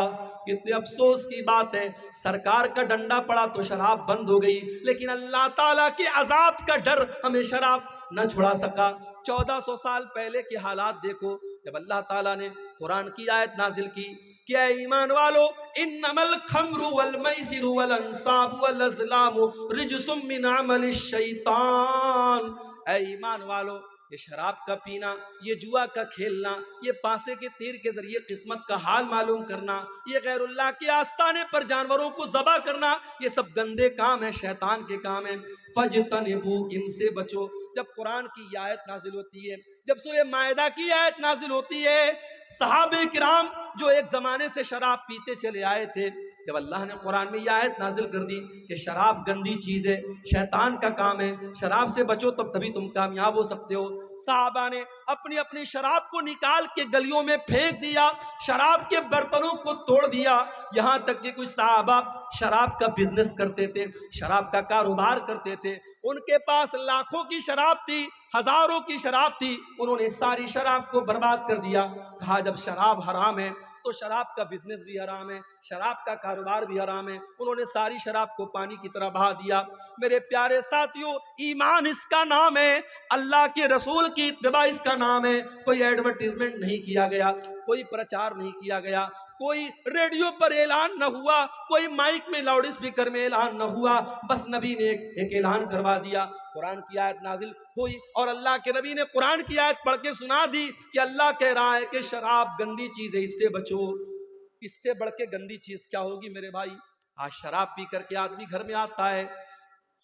کتنے افسوس کی بات ہے، سرکار کا ڈنڈا پڑا تو شراب بند ہو گئی، لیکن اللہ تعالیٰ کے عذاب کا ڈر ہمیں شراب نہ چھڑا سکا۔ 1400 سال پہلے کے حالات دیکھو، جب اللہ تعالیٰ نے قرآن کی آیت نازل کی کہ اے ایمان والو، انما الخمر والمیسر والانصاب والازلام رجس من عمل الشیطان، اے ایمان والو، یہ شراب کا پینا، یہ جوا کا کھیلنا، یہ پانسے کے تیر کے ذریعے قسمت کا حال معلوم کرنا، یہ غیر اللہ کے آستانے پر جانوروں کو ذبح کرنا، یہ سب گندے کام ہیں، شیطان کے کام ہیں۔ فَاجْتَنِبُوا، ان سے بچو۔ جب قرآن کی آیت نازل ہوتی ہے، جب سورہ مائدہ کی آیت نازل ہوتی ہے، صحابہ کرام جو ایک زمانے سے شراب پیتے چلے آئے تھے، جب اللہ نے قرآن میں یہ آیت نازل کر دی کہ شراب گندی چیز ہے، شیطان کا کام ہے، شراب سے بچو تب تبھی تم کامیاب ہو سکتے ہو، صحابہ نے اپنی اپنی شراب کو نکال کے گلیوں میں پھینک دیا، شراب کے برتنوں کو توڑ دیا، یہاں تک کہ کچھ صحابہ شراب کا بزنس کرتے تھے، شراب کا کاروبار کرتے تھے، ان کے پاس لاکھوں کی شراب تھی، ہزاروں کی شراب تھی، انہوں نے ساری شراب کو برباد کر دیا۔ کہا جب شراب حرام ہے تو شراب کا بزنس بھی حرام ہے، شراب کا کاروبار بھی حرام ہے، انہوں نے ساری شراب کو پانی کی طرح بہا دیا۔ میرے پیارے ساتھیوں، ایمان اس کا نام ہے، اللہ کے رسول کی اتباع اس کا نام ہے۔ کوئی ایڈورٹیزمنٹ نہیں کیا گیا، کوئی پرچار نہیں کیا گیا، کوئی ریڈیو پر اعلان نہ ہوا، کوئی مائک میں لاؤڈ اسپیکر میں اعلان نہ ہوا، بس نبی نے ایک اعلان کروا دیا، قرآن کی آیت نازل ہوئی اور اللہ کے نبی نے قرآن کی آیت پڑھ کے سنا دی کہ اللہ کہہ رہا ہے کہ شراب گندی چیز ہے، اس سے بچو۔ اس سے بڑھ کے گندی چیز کیا ہوگی میرے بھائی؟ آج شراب پی کر کے آدمی گھر میں آتا ہے،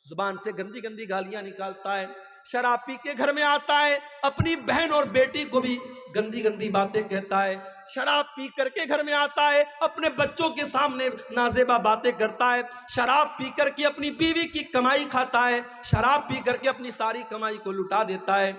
زبان سے گندی گندی گالیاں نکالتا ہے، شراب پی کے گھر میں آتا ہے، اپنی بہن اور بیٹی کو بھی گندی گندی باتیں کہتا ہے، شراب پی کر کے گھر میں آتا ہے، اپنے بچوں کے سامنے نازیبا باتیں کرتا ہے، شراب پی کر کے اپنی بیوی کی کمائی کھاتا ہے، شراب پی کر کے اپنی ساری کمائی کو لٹا دیتا ہے۔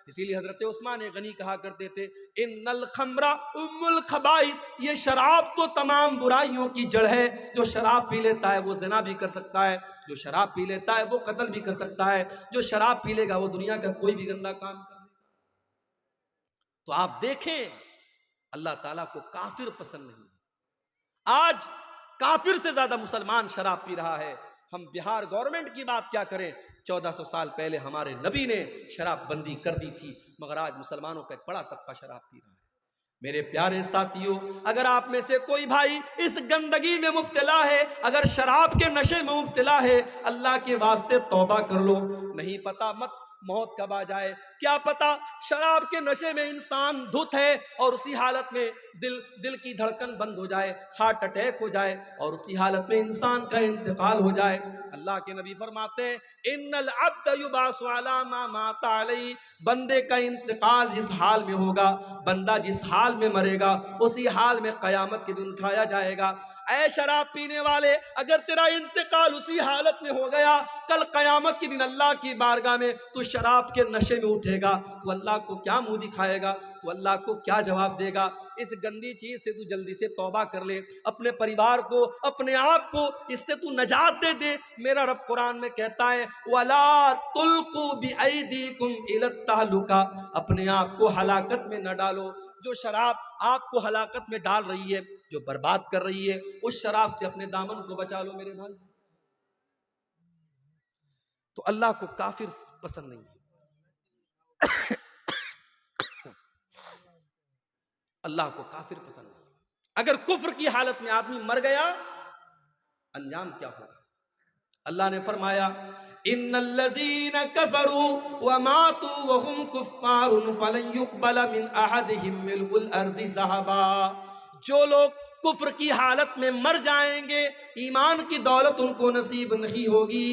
اسی لیے حضرت عثمان غنی کہا کرتے تھے ان الخمر ام الخبائث، یہ شراب تو تمام برائیوں کی جڑ ہے، جو شراب پی لیتا ہے وہ زنا بھی کر سکتا ہے، جو شراب پی لیتا ہے وہ قتل بھی کر سکتا ہے، جو شراب پی لے گا وہ دنیا کا کوئی بھی گندا کام کر لے گا۔ تو آپ دیکھیں اللہ تعالیٰ کو کافر پسند نہیں، آج کافر سے زیادہ مسلمان شراب پی رہا ہے۔ ہم بہار گورنمنٹ کی بات کیا کریں، 1400 سال پہلے ہمارے نبی نے شراب بندی کر دی تھی، مگر آج مسلمانوں کا ایک بڑا طبقہ شراب پی رہا ہے۔ میرے پیارے ساتھیوں، اگر آپ میں سے کوئی بھائی اس گندگی میں مبتلا ہے، اگر شراب کے نشے میں مبتلا ہے، اللہ کے واسطے توبہ کر لو، نہیں پتا مت موت کب آ جائے، کیا پتا شراب کے نشے میں انسان دھت ہے اور اسی حالت میں دل کی دھڑکن بند ہو جائے، ہارٹ اٹیک ہو جائے اور اسی حالت میں انسان کا انتقال ہو جائے۔ اللہ کے نبی فرماتے ہیں ان العبد یبعث علی ما مات علیہ، بندے کا انتقال جس حال میں ہوگا، بندہ جس حال میں مرے گا اسی حال میں قیامت کے دن اٹھایا جائے گا۔ اے شراب پینے والے، اگر تیرا انتقال اسی حالت میں ہو گیا، کل قیامت کے دن اللہ کی بارگاہ میں تو شراب کے نشے میں اٹھے گا، تو اللہ کو کیا منہ دکھائے گا، تو اللہ کو کیا جواب دے گا؟ اس گندی چیز سے تو جلدی سے توبہ کر لے، اپنے پریوار کو، اپنے آپ کو اس سے تو نجات دے دے۔ میرا رب قرآن میں کہتا ہے وَلَا تُلْقُوا بِأَيْدِيكُمْ إِلَى التَّهْلُكَةِ، اپنے آپ کو ہلاکت میں نہ ڈالو۔ جو شراب آپ کو ہلاکت میں ڈال رہی ہے، جو برباد کر رہی ہے، اس شراب سے اپنے دامن کو بچا لو میرے بھائی۔ تو اللہ کو کافر پسند نہیں ہے، اللہ کو کافر پسند نہیں۔ اگر کفر کی حالت میں آدمی مر گیا، انجام کیا ہوگا؟ اللہ نے فرمایا ان الذین کفروا وماتوا وهم کفار فلن يقبل من احدهم ملء الارض ذهبا، جو لوگ کفر کی حالت میں مر جائیں گے، ایمان کی دولت ان کو نصیب نہیں ہوگی۔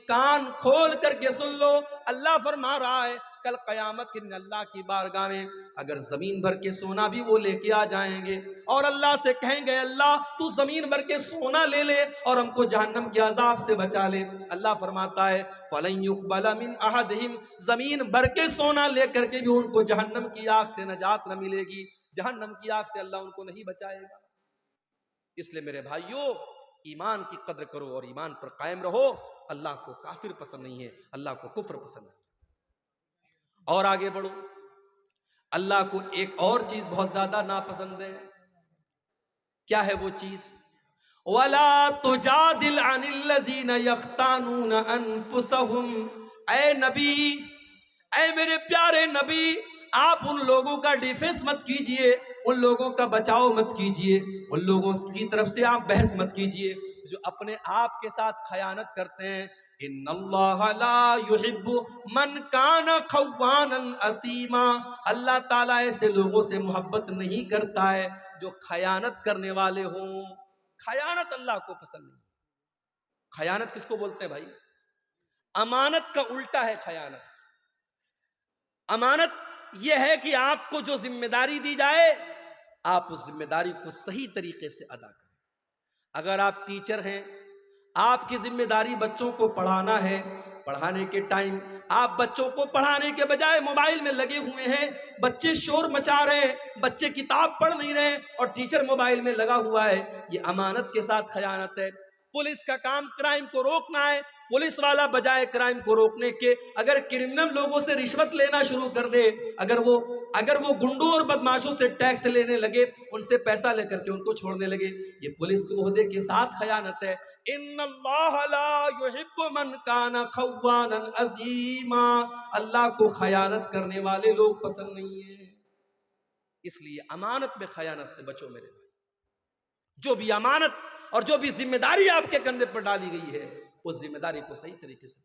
کان کھول کر کے سن لو، اللہ فرما رہا ہے کل قیامت کے دن اللہ کی بارگاہ میں اگر زمین بھر کے سونا بھی وہ لے کے آ جائیں گے اور اللہ سے کہیں گے اللہ تو زمین بھر کے سونا لے لے اور ہم کو جہنم کے عذاب سے بچا لے، اللہ فرماتا ہے فَلَن يُقْبَلَ مِنْ أَحَدِهِمْ، زمین بھر کے سونا لے کر کے بھی ان کو جہنم کی آگ سے نجات نہ ملے گی، جہنم کی آگ سے اللہ ان کو نہیں بچائے گا۔ اس لیے میرے بھائیوں، ایمان کی قدر کرو اور ایمان پر قائم رہو۔ اللہ کو کافر پسند نہیں ہے، اللہ کو کفر پسند ہے۔ اور آگے بڑھو، اللہ کو ایک اور چیز بہت زیادہ ناپسند ہے، کیا ہے وہ چیز؟ وَلَا تُجَادِلْ عَنِ الَّذِينَ يَخْتَانُونَ أَنفُسَهُمْ، اے نبی، اے میرے پیارے نبی، آپ ان لوگوں کا ڈیفنس مت کیجئے، ان لوگوں کا بچاؤ مت کیجئے، ان لوگوں کی طرف سے آپ بحث مت کیجئے جو اپنے آپ کے ساتھ خیانت کرتے ہیں۔ ان اللہ لا يحب من کان خوانا اثیما، اللہ تعالیٰ ایسے لوگوں سے محبت نہیں کرتا ہے جو خیانت کرنے والے ہوں۔ خیانت اللہ کو پسند نہیں۔ خیانت کس کو بولتے ہیں بھائی؟ امانت کا الٹا ہے خیانت۔ امانت یہ ہے کہ آپ کو جو ذمہ داری دی جائے آپ اس ذمہ داری کو صحیح طریقے سے ادا کریں۔ اگر آپ ٹیچر ہیں، آپ کی ذمہ داری بچوں کو پڑھانا ہے، پڑھانے کے ٹائم آپ بچوں کو پڑھانے کے بجائے موبائل میں لگے ہوئے ہیں، بچے شور مچا رہے ہیں، بچے کتاب پڑھ نہیں رہے اور ٹیچر موبائل میں لگا ہوا ہے، یہ امانت کے ساتھ خیانت ہے۔ پولیس کا کام کرائم کو روکنا ہے، پولیس والا بجائے کرائم کو روکنے کے اگر کرمنل لوگوں سے رشوت لینا شروع کر دے، اگر وہ گنڈوں اور بدماشوں سے ٹیکس لینے لگے، ان سے پیسہ لے کر کے ان کو چھوڑنے لگے، یہ پولیس کے عہدے کے ساتھ خیانت ہے۔ ان اللہ لا یحب من کان خوانا عظیما، اللہ کو خیانت کرنے والے لوگ پسند نہیں ہیں۔ اس لیے امانت میں خیانت سے بچو میرے بھائی۔ جو بھی امانت اور جو بھی ذمہ داری آپ کے کندھے پر ڈالی گئی ہے، اس ذمہ داری کو صحیح طریقے سے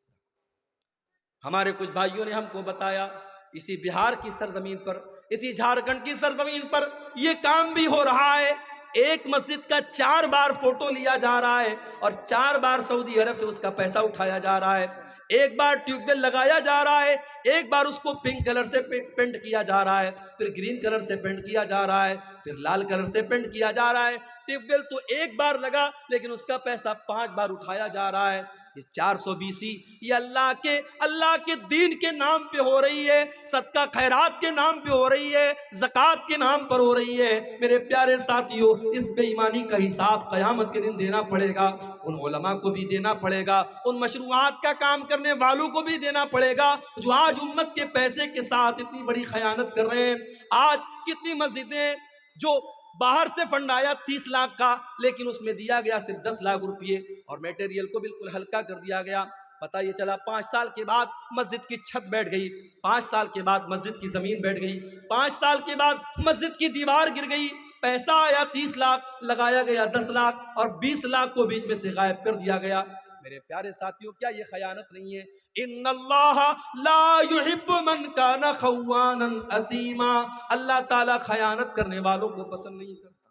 ہمارے کچھ بھائیوں نے ہم کو بتایا، اسی بہار کی سرزمین پر، اسی جھارکھنڈ کی سرزمین پر یہ کام بھی ہو رہا ہے۔ ایک مسجد کا 4 بار فوٹو لیا جا رہا ہے اور 4 بار سعودی عرب سے اس کا پیسہ اٹھایا جا رہا ہے۔ ایک بار ٹیوب ویل لگایا جا رہا ہے، ایک بار اس کو پنک کلر سے پینٹ کیا جا رہا ہے، پھر گرین کلر سے پینٹ کیا جا رہا ہے، پھر لال کلر سے پینٹ کیا جا رہا ہے۔ ٹیوب ویل تو ایک بار لگا لیکن اس کا پیسہ 5 بار اٹھایا جا رہا ہے۔ یہ 420 یہ اللہ کے دین کے نام پہ ہو رہی ہے، صدقہ خیرات کے نام پہ ہو رہی ہے، زکوٰۃ کے نام پر ہو رہی ہے۔ میرے پیارے ساتھیوں، اس بے ایمانی کا حساب قیامت کے دن دینا پڑے گا، ان علماء کو بھی دینا پڑے گا، ان مشروعات کا کام کرنے والوں کو بھی دینا پڑے گا جو آج امت کے پیسے کے ساتھ اتنی بڑی خیانت کر رہے ہیں۔ آج کتنی مسجدیں جو باہر سے فنڈ آیا 30 لاکھ کا، لیکن اس میں دیا گیا صرف 10 لاکھ روپئے اور میٹیریل کو بالکل ہلکا کر دیا گیا۔ پتہ یہ چلا 5 سال کے بعد مسجد کی چھت بیٹھ گئی، 5 سال کے بعد مسجد کی زمین بیٹھ گئی، 5 سال کے بعد مسجد کی دیوار گر گئی، پیسہ آیا 30 لاکھ، لگایا گیا 10 لاکھ اور 20 لاکھ کو بیچ میں سے غائب کر دیا گیا۔ میرے پیارے ساتھیوں، کیا یہ خیانت نہیں ہے؟ ان اللہ لا یحب من کان خوانا اثیما، اللہ تعالیٰ خیانت کرنے والوں کو پسند نہیں کرتا۔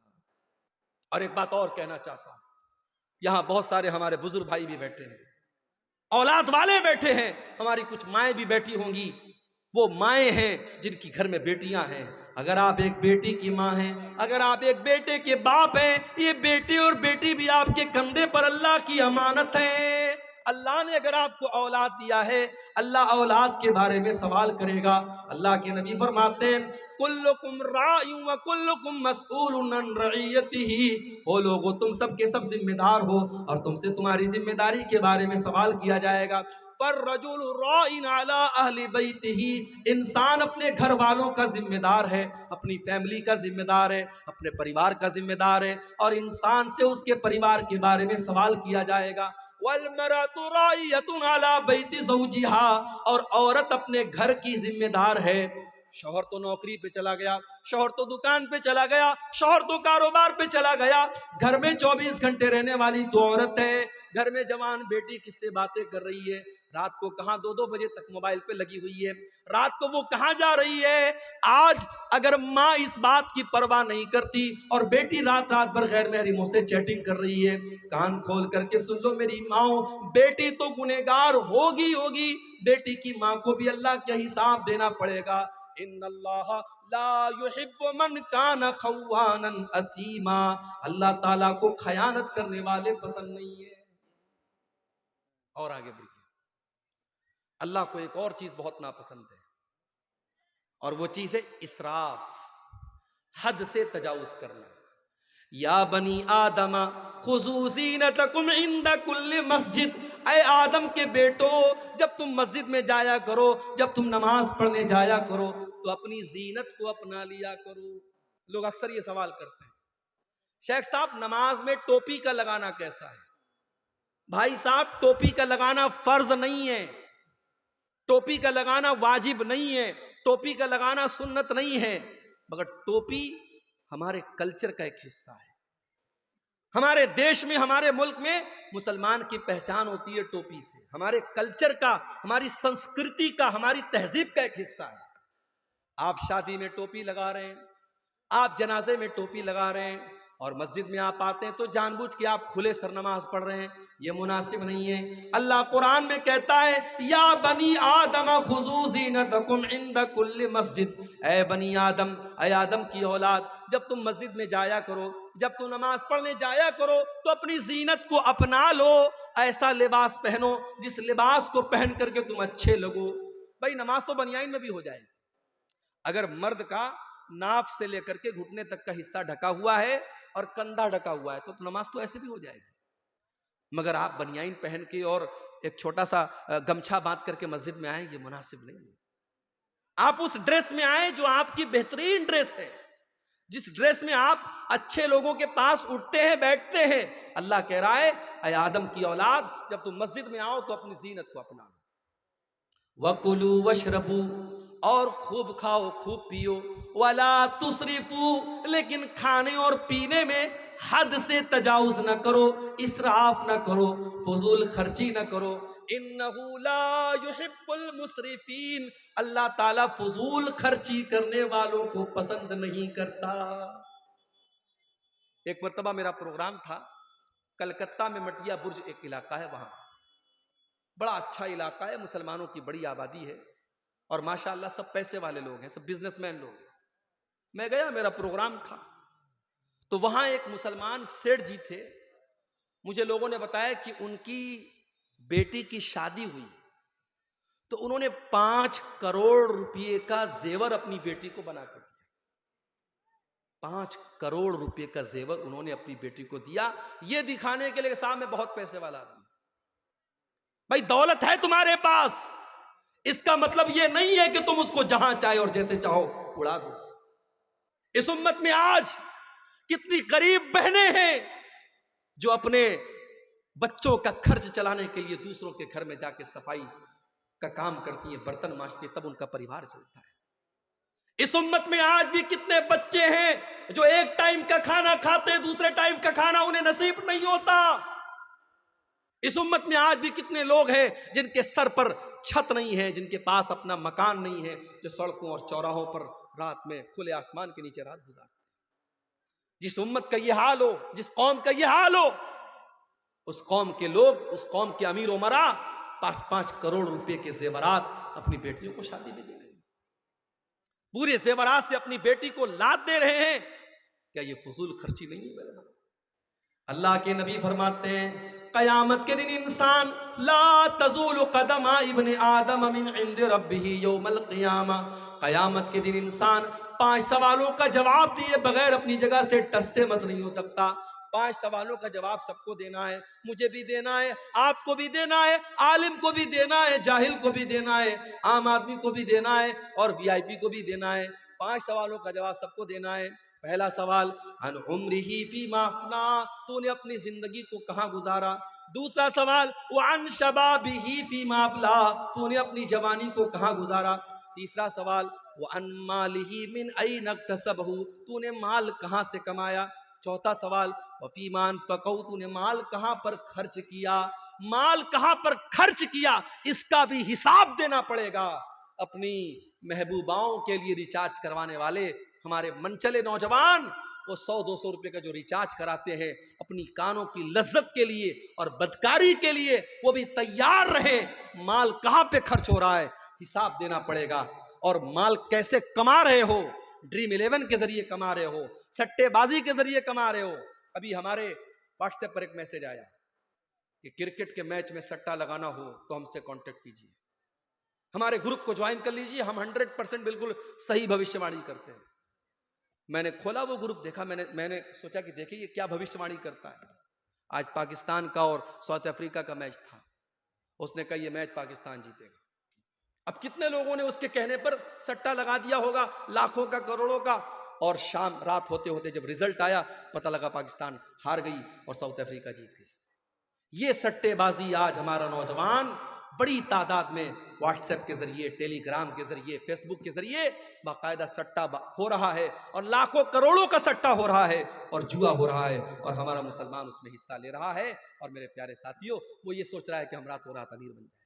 اور ایک بات اور کہنا چاہتا ہوں، یہاں بہت سارے ہمارے بزرگ بھائی بھی بیٹھے ہیں، اولاد والے بیٹھے ہیں، ہماری کچھ مائیں بھی بیٹھی ہوں گی، وہ مائیں ہیں جن کی گھر میں بیٹیاں ہیں۔ اگر آپ ایک بیٹی کی ماں ہیں، اگر آپ ایک بیٹے کے باپ ہیں، یہ بیٹے اور بیٹی بھی آپ کے کندھے پر اللہ کی امانت ہے۔ اللہ نے اگر آپ کو اولاد دیا ہے، اللہ اولاد کے بارے میں سوال کرے گا۔ اللہ کے نبی فرماتے ہیں کلکم راع وکلکم مسئول عن رعیتہ، وہ لوگو تم سب کے سب ذمہ دار ہو اور تم سے تمہاری ذمہ داری کے بارے میں سوال کیا جائے گا۔ فالرجل راع علی اہل بیتہ، انسان اپنے گھر والوں کا ذمہ دار ہے، اپنی فیملی کا ذمہ دار ہے، اپنے پریوار کا ذمہ دار ہے، اور انسان سے اس کے پریوار کے بارے میں سوال کیا جائے گا۔ والمرأة راعیة علی بیت زوجها، اور عورت اپنے گھر کی ذمہ دار ہے۔ شوہر تو نوکری پہ چلا گیا، شوہر تو دکان پہ چلا گیا، شوہر تو کاروبار پہ چلا گیا، گھر میں 24 گھنٹے رہنے والی تو عورت ہے۔ گھر میں جوان بیٹی کس سے باتیں کر رہی ہے، رات کو کہاں 2-2 بجے تک موبائل پہ لگی ہوئی ہے، رات کو وہ کہاں جا رہی ہے۔ آج اگر ماں اس بات کی پرواہ نہیں کرتی اور بیٹی رات رات بھر غیر محرموں سے چیٹنگ کر رہی ہے، کان کھول کر کے سن لو میری ماؤں، بیٹی تو گنہگار ہوگی، بیٹی کی ماں کو بھی اللہ کا حساب دینا پڑے گا۔ ان اللہ لا یحب من کان خوانا اثیما، اللہ تعالیٰ کو خیانت کرنے والے پسند نہیں ہے۔ اور آگے بڑھیے، اللہ کو ایک اور چیز بہت ناپسند ہے، اور وہ چیز ہے اسراف، حد سے تجاوز کرنا۔ یا بنی آدم خذوا زینتکم عند کل مسجد، اے آدم کے بیٹو، جب تم مسجد میں جایا کرو، جب تم نماز پڑھنے جایا کرو تو اپنی زینت کو اپنا لیا کرو۔ لوگ اکثر یہ سوال کرتے ہیں شیخ صاحب نماز میں ٹوپی کا لگانا کیسا ہے؟ بھائی صاحب ٹوپی کا لگانا فرض نہیں ہے، ٹوپی کا لگانا واجب نہیں ہے، ٹوپی کا لگانا سنت نہیں ہے، مگر ٹوپی ہمارے کلچر کا ایک حصہ ہے۔ ہمارے دیش میں، ہمارے ملک میں مسلمان کی پہچان ہوتی ہے ٹوپی سے، ہمارے کلچر کا، ہماری سنسکرتی کا، ہماری تہذیب کا ایک حصہ ہے۔ آپ شادی میں ٹوپی لگا رہے ہیں، آپ جنازے میں ٹوپی لگا رہے ہیں، اور مسجد میں آپ آتے ہیں تو جان بوجھ کے آپ کھلے سر نماز پڑھ رہے ہیں، یہ مناسب نہیں ہے۔ اللہ قرآن میں کہتا ہے یا بنی آدم خذوا زینتکم عند کل مسجد، اے بنی آدم، اے آدم کی اولاد، جب تم مسجد میں جایا کرو، جب تم نماز پڑھنے جایا کرو تو اپنی زینت کو اپنا لو، ایسا لباس پہنو جس لباس کو پہن کر کے تم اچھے لگو۔ بھائی نماز تو بنیان میں بھی ہو جائے گی، اگر مرد کا ناف سے لے کر کے گھٹنے تک کا حصہ ڈھکا ہوا ہے اور کندھا ڈھکا ہوا ہے تو نماز تو ایسے بھی ہو جائے گی، مگر آپ بنیان پہن کے اور ایک چھوٹا سا گمچھا باندھ کر کے مسجد میں آئیں، یہ مناسب نہیں ہے۔ آپ اس ڈریس میں آئیں جو آپ کی بہترین ڈریس ہے، جس ڈریس میں آپ اچھے لوگوں کے پاس اٹھتے ہیں بیٹھتے ہیں۔ اللہ کہہ رہا ہے اے آدم کی اولاد، جب تم مسجد میں آؤ تو اپنی زینت کو اپنا لو۔ وَكُلُوا وَاشْرَبُوا، اور خوب کھاؤ خوب پیو، وَلَا تُسْرِفُوا، لیکن کھانے اور پینے میں حد سے تجاوز نہ کرو، اسراف نہ کرو، فضول خرچی نہ کرو۔ اِنَّهُ لَا يُحِبُّ الْمُسْرِفِينَ، اللہ تعالیٰ فضول خرچی کرنے والوں کو پسند نہیں کرتا۔ ایک مرتبہ میرا پروگرام تھا کلکتہ میں، مٹیا برج ایک علاقہ ہے، وہاں بڑا اچھا علاقہ ہے، مسلمانوں کی بڑی آبادی ہے اور ماشاءاللہ سب پیسے والے لوگ ہیں، سب بزنس مین لوگ ہیں۔ میں گیا، میرا پروگرام تھا، تو وہاں ایک مسلمان سیٹھ جی تھے، مجھے لوگوں نے بتایا کہ ان کی بیٹی کی شادی ہوئی تو انہوں نے 5 کروڑ روپے کا زیور اپنی بیٹی کو بنا کر دیا۔ 5 کروڑ روپے کا زیور انہوں نے اپنی بیٹی کو دیا، یہ دکھانے کے لیے صاحب میں بہت پیسے والا آدمی۔ بھائی دولت ہے تمہارے پاس، اس کا مطلب یہ نہیں ہے کہ تم اس کو جہاں چاہے اور جیسے چاہو اڑا دو۔ اس امت میں آج کتنی غریب بہنیں ہیں جو اپنے بچوں کا خرچ چلانے کے لیے دوسروں کے گھر میں جا کے صفائی کا کام کرتی ہیں، برتن مانجتی ہیں، تب ان کا پریوار چلتا ہے۔ اس امت میں آج بھی کتنے بچے ہیں جو ایک ٹائم کا کھانا کھاتے، دوسرے ٹائم کا کھانا انہیں نصیب نہیں ہوتا۔ اس امت میں آج بھی کتنے لوگ ہیں جن کے سر پر چھت نہیں ہے، جن کے پاس اپنا مکان نہیں ہے، جو سڑکوں اور چوراہوں پر رات میں کھلے آسمان کے نیچے رات گزارتے ہیں۔ جس امت کا یہ حال ہو، جس قوم کا یہ حال ہو، اس قوم کے لوگ، اس قوم کے امیر امرا 5 کروڑ روپے کے زیورات اپنی بیٹیوں کو شادی میں دے رہے ہیں، پورے زیورات سے اپنی بیٹی کو لاد دے رہے ہیں۔ کیا یہ فضول خرچی نہیں ہے میرے بھائی؟ اللہ کے نبی فرماتے ہیں قیامت کے دن انسان لا تزول قدم ابن آدم من عند ربہ یوم القیامہ، قیامت کے دن انسان 5 سوالوں کا جواب دیے بغیر اپنی جگہ سے ٹس سے مس نہیں ہو سکتا۔ 5 سوالوں کا جواب سب کو دینا ہے، مجھے بھی دینا ہے، آپ کو بھی دینا ہے، عالم کو بھی دینا ہے، جاہل کو بھی دینا ہے، عام آدمی کو بھی دینا ہے اور وی آئی پی کو بھی دینا ہے۔ 5 سوالوں کا جواب سب کو دینا ہے۔ پہلا سوال عن عمرہ فیما افنا، تو نے اپنی زندگی کو کہاں گزارا۔ دوسرا سوال وعن شبابہ فیما ابلا، تو نے اپنی جوانی کو کہاں گزارا۔ تیسرا سوال وعن مالہ من این اکتسبہ، تو نے مال کہاں سے کمایا۔ چوتھا سوال وفیما انفقہ، تو نے مال کہاں پر خرچ کیا۔ مال کہاں پر خرچ کیا اس کا بھی حساب دینا پڑے گا۔ اپنی محبوباؤں کے لیے ریچارج کروانے والے ہمارے منچلے نوجوان، وہ 100-200 روپے کا جو ریچارج کراتے ہیں اپنی کانوں کی لذت کے لیے اور بدکاری کے لیے، وہ بھی تیار رہیں۔ مال کہاں پہ خرچ ہو رہا ہے حساب دینا پڑے گا، اور مال کیسے کما رہے ہو، ڈریم 11 کے ذریعے کما رہے ہو، سٹے بازی کے ذریعے کما رہے ہو۔ ابھی ہمارے واٹس ایپ پر ایک میسج آیا کہ کرکٹ کے میچ میں سٹا لگانا ہو تو ہم سے کانٹیکٹ کیجیے، ہمارے گروپ کو جوائن کر لیجیے، ہم 100% بالکل صحیح بھوشیہ وانی کرتے ہیں۔ میں نے کھولا وہ گروپ، دیکھا، میں نے سوچا کہ دیکھیں یہ کیا بھوشیہ وانی کرتا ہے۔ آج پاکستان کا اور ساؤتھ افریقہ کا میچ تھا، اس نے کہا یہ میچ پاکستان جیتے گا۔ اب کتنے لوگوں نے اس کے کہنے پر سٹا لگا دیا ہوگا، لاکھوں کا، کروڑوں کا، اور شام رات ہوتے ہوتے جب رزلٹ آیا پتہ لگا پاکستان ہار گئی اور ساؤتھ افریقہ جیت گئی۔ یہ سٹے بازی آج ہمارا نوجوان بڑی تعداد میں واٹس ایپ کے ذریعے، ٹیلی گرام کے ذریعے، فیس بک کے ذریعے باقاعدہ سٹا ہو رہا ہے، اور لاکھوں کروڑوں کا سٹا ہو رہا ہے اور جوا ہو رہا ہے، اور ہمارا مسلمان اس میں حصہ لے رہا ہے، اور میرے پیارے ساتھیوں وہ یہ سوچ رہا ہے کہ ہم راتوں رات امیر بن جائیں۔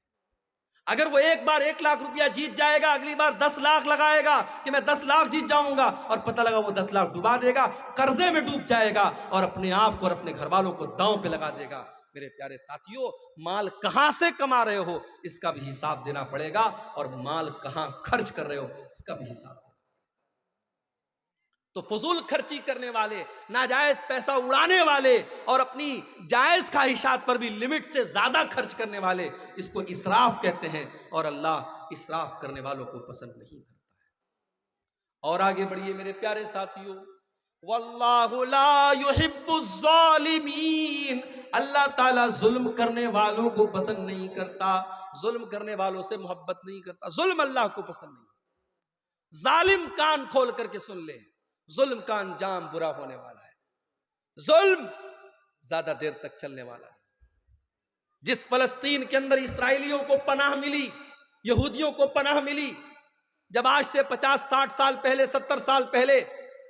اگر وہ ایک بار 1 لاکھ روپیہ جیت جائے گا، اگلی بار 10 لاکھ لگائے گا کہ میں 10 لاکھ جیت جاؤں گا، اور پتہ لگا وہ 10 لاکھ ڈبا دے گا، قرضے میں ڈوب جائے گا اور اپنے آپ کو اور اپنے گھر والوں کو داؤں پہ لگا دے گا۔ میرے پیارے ساتھیوں، مال کہاں سے کما رہے ہو اس کا بھی حساب دینا پڑے گا، اور مال کہاں خرچ کر رہے ہو اس کا بھی حساب دینا۔ تو فضول خرچی کرنے والے، ناجائز پیسہ اڑانے والے اور اپنی جائز خواہشات پر بھی لمٹ سے زیادہ خرچ کرنے والے، اس کو اسراف کہتے ہیں، اور اللہ اسراف کرنے والوں کو پسند نہیں کرتا ہے۔ اور آگے بڑھیے میرے پیارے ساتھیوں، واللہ لا يحب الظالمین، اللہ تعالیٰ ظلم کرنے والوں کو پسند نہیں کرتا، ظلم کرنے والوں سے محبت نہیں کرتا، ظلم اللہ کو پسند نہیں۔ ظالم کان کھول کر کے سن لے، ظلم کا انجام برا ہونے والا ہے، ظلم زیادہ دیر تک چلنے والا ہے۔ جس فلسطین کے اندر اسرائیلیوں کو پناہ ملی، یہودیوں کو پناہ ملی، جب آج سے 50-60 سال پہلے، 70 سال پہلے،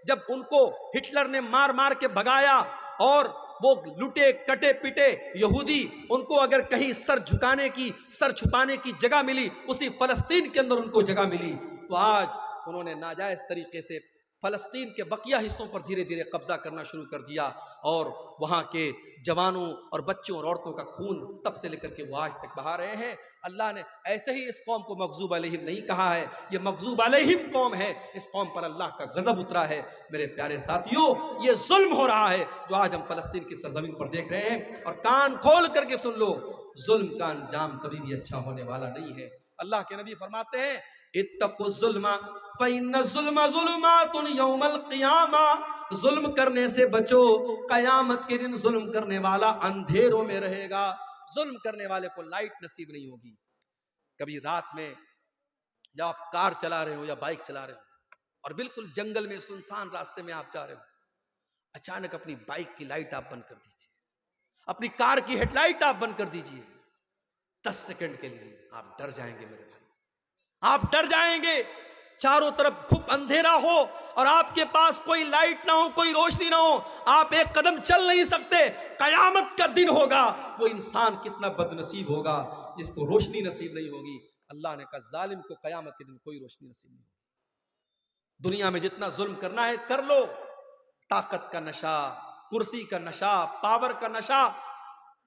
جب ان کو ہٹلر نے مار مار کے بھگایا اور وہ لٹے کٹے پٹے یہودی، ان کو اگر کہیں سر جھکانے کی، سر چھپانے کی جگہ ملی، اسی فلسطین کے اندر ان کو جگہ ملی، تو آج انہوں نے ناجائز طریقے سے فلسطین کے بقیہ حصوں پر دھیرے دھیرے قبضہ کرنا شروع کر دیا، اور وہاں کے جوانوں اور بچوں اور عورتوں کا خون تب سے لے کر کے وہ آج تک بہا رہے ہیں۔ اللہ نے ایسے ہی اس قوم کو مغضوب علیہم نہیں کہا ہے، یہ مغضوب علیہم قوم ہے، اس قوم پر اللہ کا غضب اترا ہے۔ میرے پیارے ساتھیوں، یہ ظلم ہو رہا ہے جو آج ہم فلسطین کی سرزمین پر دیکھ رہے ہیں، اور کان کھول کر کے سن لو، ظلم کا انجام کبھی بھی اچھا ہونے والا نہیں ہے۔ اللہ کے نبی فرماتے ہیں، اتقوا الظلم فإن الظلم ظلمات یوم القیامہ، ظلم کرنے سے بچو، قیامت کے دن ظلم کرنے والا اندھیروں میں رہے گا، ظلم کرنے والے کو لائٹ نصیب نہیں ہوگی۔ کبھی رات میں جب آپ کار چلا رہے ہو یا بائک چلا رہے ہو اور بالکل جنگل میں سنسان راستے میں آپ جا رہے ہو، اچانک اپنی بائک کی لائٹ آپ بند کر دیجئے، اپنی کار کی ہیڈ لائٹ آپ بند کر دیجئے، 10 سیکنڈ کے لیے آپ ڈر جائیں گے میرے بھائی، آپ ڈر جائیں گے۔ چاروں طرف کھپ اندھیرا ہو اور آپ کے پاس کوئی لائٹ نہ ہو، کوئی روشنی نہ ہو، آپ ایک قدم چل نہیں سکتے، قیامت کا دن ہوگا، وہ انسان کتنا بد نصیب ہوگا جس کو روشنی نصیب نہیں ہوگی۔ اللہ نے کہا ظالم کو قیامت کے دن کوئی روشنی نصیب نہیں ہوگی۔ دنیا میں جتنا ظلم کرنا ہے کر لو، طاقت کا نشہ، کرسی کا نشہ، پاور کا نشہ،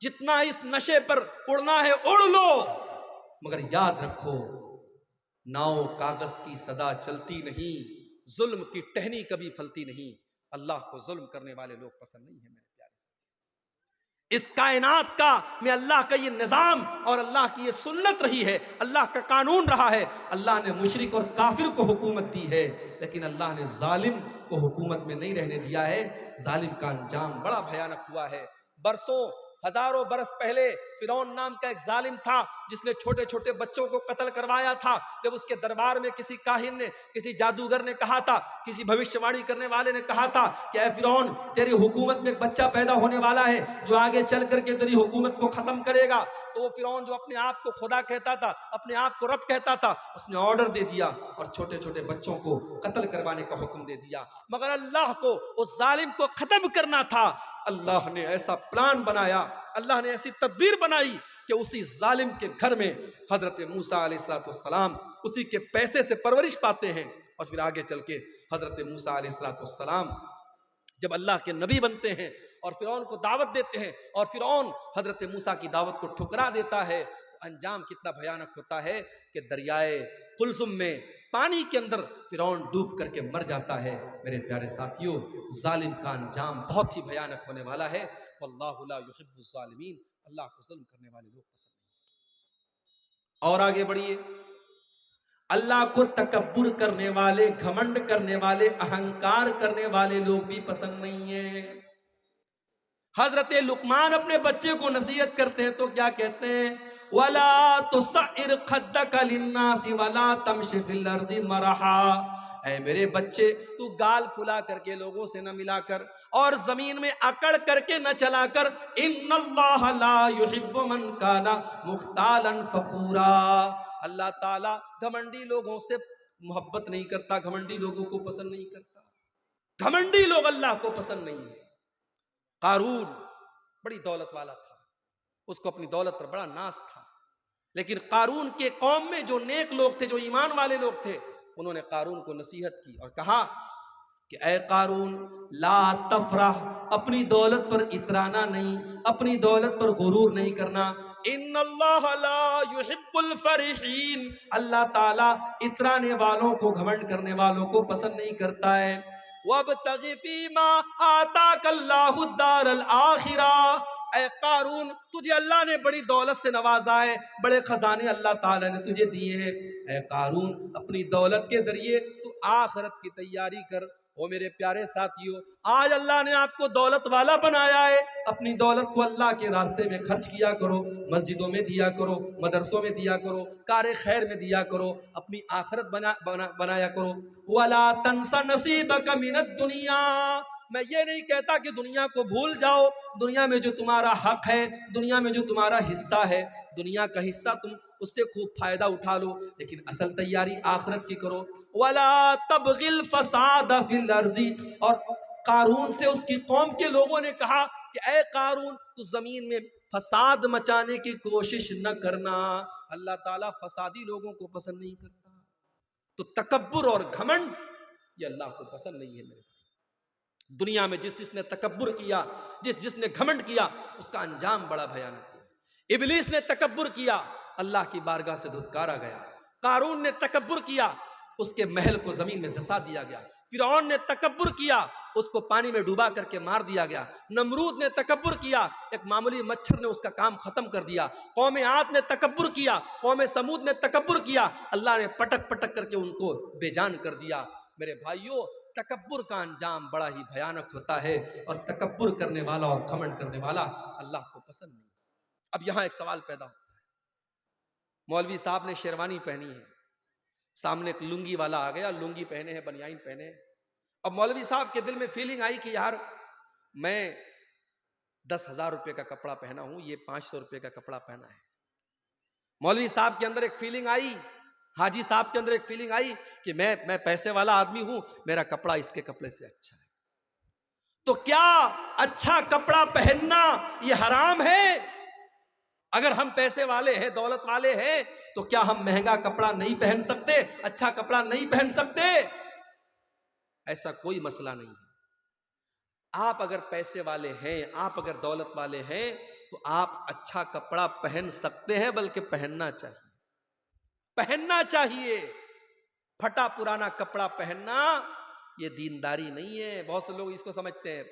جتنا اس نشے پر اڑنا ہے اڑ لو، مگر یاد رکھو، ناؤ کاغذ کی صدا چلتی نہیں، ظلم کی ٹہنی کبھی پھلتی نہیں۔ اللہ کو ظلم کرنے والے لوگ پسند نہیں ہیں میرے پیارے ساتھی۔ اس کائنات کا میں اللہ کا یہ نظام اور اللہ کی یہ سنت رہی ہے، اللہ کا قانون رہا ہے۔ اللہ نے مشرک اور کافر کو حکومت دی ہے، لیکن اللہ نے ظالم کو حکومت میں نہیں رہنے دیا ہے۔ ظالم کا انجام بڑا بھیانک ہوا ہے۔ برسوں، ہزاروں برس پہلے فرعون نام کا ایک ظالم تھا جس نے چھوٹے چھوٹے بچوں کو قتل کروایا تھا۔ جب اس کے دربار میں کسی کاہن نے، کسی جادوگر نے کہا تھا، کسی بھوشیوانی کرنے والے نے کہا تھا کہ اے فرعون، تیری حکومت میں ایک بچہ پیدا ہونے والا ہے جو آگے چل کر کے تیری حکومت کو ختم کرے گا، تو وہ فرعون جو اپنے آپ کو خدا کہتا تھا، اپنے آپ کو رب کہتا تھا، اس نے آرڈر دے دیا اور چھوٹے چھوٹے بچوں کو قتل کروانے کا حکم دے دیا۔ مگر اللہ کو اس ظالم کو ختم کرنا تھا، اللہ نے ایسا پلان بنایا، اللہ نے ایسی تدبیر بنائی کہ اسی ظالم کے گھر میں حضرت موسیٰ علیہ السلام اسی کے پیسے سے پرورش پاتے ہیں، اور پھر آگے چل کے حضرت موسیٰ علیہ السلام جب اللہ کے نبی بنتے ہیں اور فرعون کو دعوت دیتے ہیں، اور فرعون حضرت موسیٰ کی دعوت کو ٹھکرا دیتا ہے، تو انجام کتنا بھیانک ہوتا ہے کہ دریائے قلزم میں، پانی کے اندر فرعون ڈوب کر کے مر جاتا ہے۔ میرے پیارے ساتھیوں، ظالم کا انجام بہت ہی بھیانک ہونے والا ہے۔ واللہ لا يحب الظالمین، اللہ کو ظلم کرنے والے لوگ پسند نہیں۔ اور آگے بڑھیے، اللہ کو تکبر کرنے والے، گھمنڈ کرنے والے، اہنکار کرنے والے لوگ بھی پسند نہیں ہیں۔ حضرت لقمان اپنے بچے کو نصیحت کرتے ہیں تو کیا کہتے ہیں؟ وَلَا تُسَعِّرْ خَدَّكَ لِلنَّاسِ وَلَا تَمْشِ فِي الْأَرْضِ مَرَحًا، اے میرے بچے، تو گال پھلا کر کے لوگوں سے نہ ملا کر اور زمین میں اکڑ کر کے نہ چلا کر۔ ان اللہ لا يحب من کان مختالا فخورا، اللہ تعالیٰ گھمنڈی لوگوں سے محبت نہیں کرتا، گھمنڈی لوگوں کو پسند نہیں کرتا، گھمنڈی لوگ اللہ کو پسند نہیں ہے۔ قارون بڑی دولت والا تھا، اس کو اپنی دولت پر بڑا ناز تھا، لیکن قارون کے قوم میں جو نیک لوگ تھے، جو ایمان والے لوگ تھے، انہوں نے قارون کو نصیحت کی اور کہا کہ اے قارون لا تفرح، اپنی دولت پر اترانا نہیں، اپنی دولت پر غرور نہیں کرنا، ان اللہ لا يحب الفرحین، اللہ تعالیٰ اترانے والوں کو، گھمنڈ کرنے والوں کو پسند نہیں کرتا ہے۔ وَابْتَغِ فِيمَا آتَاكَ اللَّهُ الدَّارَ الْآخِرَةَ، اے قارون تجھے اللہ نے بڑی دولت سے نوازا ہے، بڑے خزانے اللہ تعالیٰ نے تجھے دیے ہیں، اے قارون اپنی دولت کے ذریعے تو آخرت کی تیاری کر۔ وہ میرے پیارے ساتھیوں، آج اللہ نے آپ کو دولت والا بنایا ہے، اپنی دولت کو اللہ کے راستے میں خرچ کیا کرو، مسجدوں میں دیا کرو، مدرسوں میں دیا کرو، کار خیر میں دیا کرو، اپنی آخرت بنایا کرو۔ وَلَا تَنْسَ نَصِيبَكَ مِنَ الدُّنْيَا، میں یہ نہیں کہتا کہ دنیا کو بھول جاؤ، دنیا میں جو تمہارا حق ہے، دنیا میں جو تمہارا حصہ ہے، دنیا کا حصہ تم اس سے خوب فائدہ اٹھا لو، لیکن اصل تیاری آخرت کی کرو۔ وَلَا تَبْغِ الْفَسَادَ فِي الْأَرْضِ، اور قارون سے اس کی قوم کے لوگوں نے کہا کہ اے قارون تو زمین میں فساد مچانے کی کوشش نہ کرنا، اللہ تعالیٰ فسادی لوگوں کو پسند نہیں کرتا۔ تو تکبر اور گھمنڈ یہ اللہ کو پسند نہیں ہے میرے بھائی۔ دنیا میں جس نے تکبر کیا، جس نے گھمنڈ کیا، اس کا انجام بڑا بھیانک ہے۔ ابلیس نے تکبر کیا، اللہ کی بارگاہ سے دھتکارا گیا۔ قارون نے تکبر کیا، اس کے محل کو زمین میں دھسا دیا گیا۔ فرعون نے تکبر کیا، اس کو پانی میں ڈوبا کر کے مار دیا گیا۔ نمرود نے تکبر کیا، ایک معمولی مچھر نے اس کا کام ختم کر دیا۔ قوم عاد نے تکبر کیا، قوم سمود نے تکبر کیا، اللہ نے پٹک پٹک کر کے ان کو بے جان کر دیا۔ میرے بھائیوں، تکبر کا انجام بڑا ہی بھیانک ہوتا ہے، اور تکبر کرنے والا اور گھمنڈ کرنے والا اللہ کو پسند نہیں۔ اب یہاں ایک سوال پیدا ہوتا ہے، مولوی صاحب نے شیروانی پہنی ہے، سامنے ایک لنگی والا آ گیا، لنگی پہنے ہیں، بنیان پہنے ہیں۔ اب مولوی صاحب کے دل میں فیلنگ آئی کہ یار میں 10,000 روپے کا کپڑا پہنا ہوں، یہ 500 روپے کا کپڑا پہنا ہے۔ مولوی صاحب کے اندر ایک فیلنگ آئی، حاجی صاحب کے اندر ایک فیلنگ آئی کہ میں پیسے والا آدمی ہوں، میرا کپڑا اس کے کپڑے سے اچھا ہے۔ تو کیا اچھا کپڑا پہننا یہ حرام ہے؟ اگر ہم پیسے والے ہیں، دولت والے ہیں، تو کیا ہم مہنگا کپڑا نہیں پہن سکتے، اچھا کپڑا نہیں پہن سکتے؟ ایسا کوئی مسئلہ نہیں ہے۔ آپ اگر پیسے والے ہیں، آپ اگر دولت والے ہیں، تو آپ اچھا کپڑا پہن سکتے ہیں، بلکہ پہننا چاہیے، پہننا چاہیے۔ پھٹا پرانا کپڑا پہننا یہ دینداری نہیں ہے۔ بہت سے لوگ اس کو سمجھتے ہیں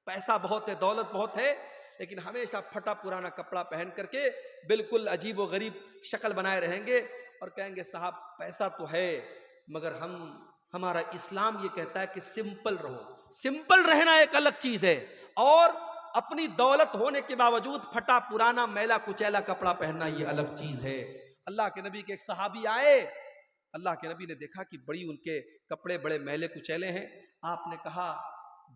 پیسہ بہت ہے، دولت بہت ہے، لیکن ہمیشہ پھٹا پرانا کپڑا پہن کر کے بالکل عجیب و غریب شکل بنائے رہیں گے اور کہیں گے صاحب پیسہ تو ہے، مگر ہمارا اسلام یہ کہتا ہے کہ سمپل رہو۔ سمپل رہنا ایک الگ چیز ہے، اور اپنی دولت ہونے کے باوجود پھٹا پرانا میلا کچیلا کپڑا پہننا یہ الگ چیز ہے۔ اللہ کے نبی کے ایک صحابی آئے، اللہ کے نبی نے دیکھا کہ بڑی ان کے کپڑے بڑے میلے کچیلے ہیں۔ آپ نے کہا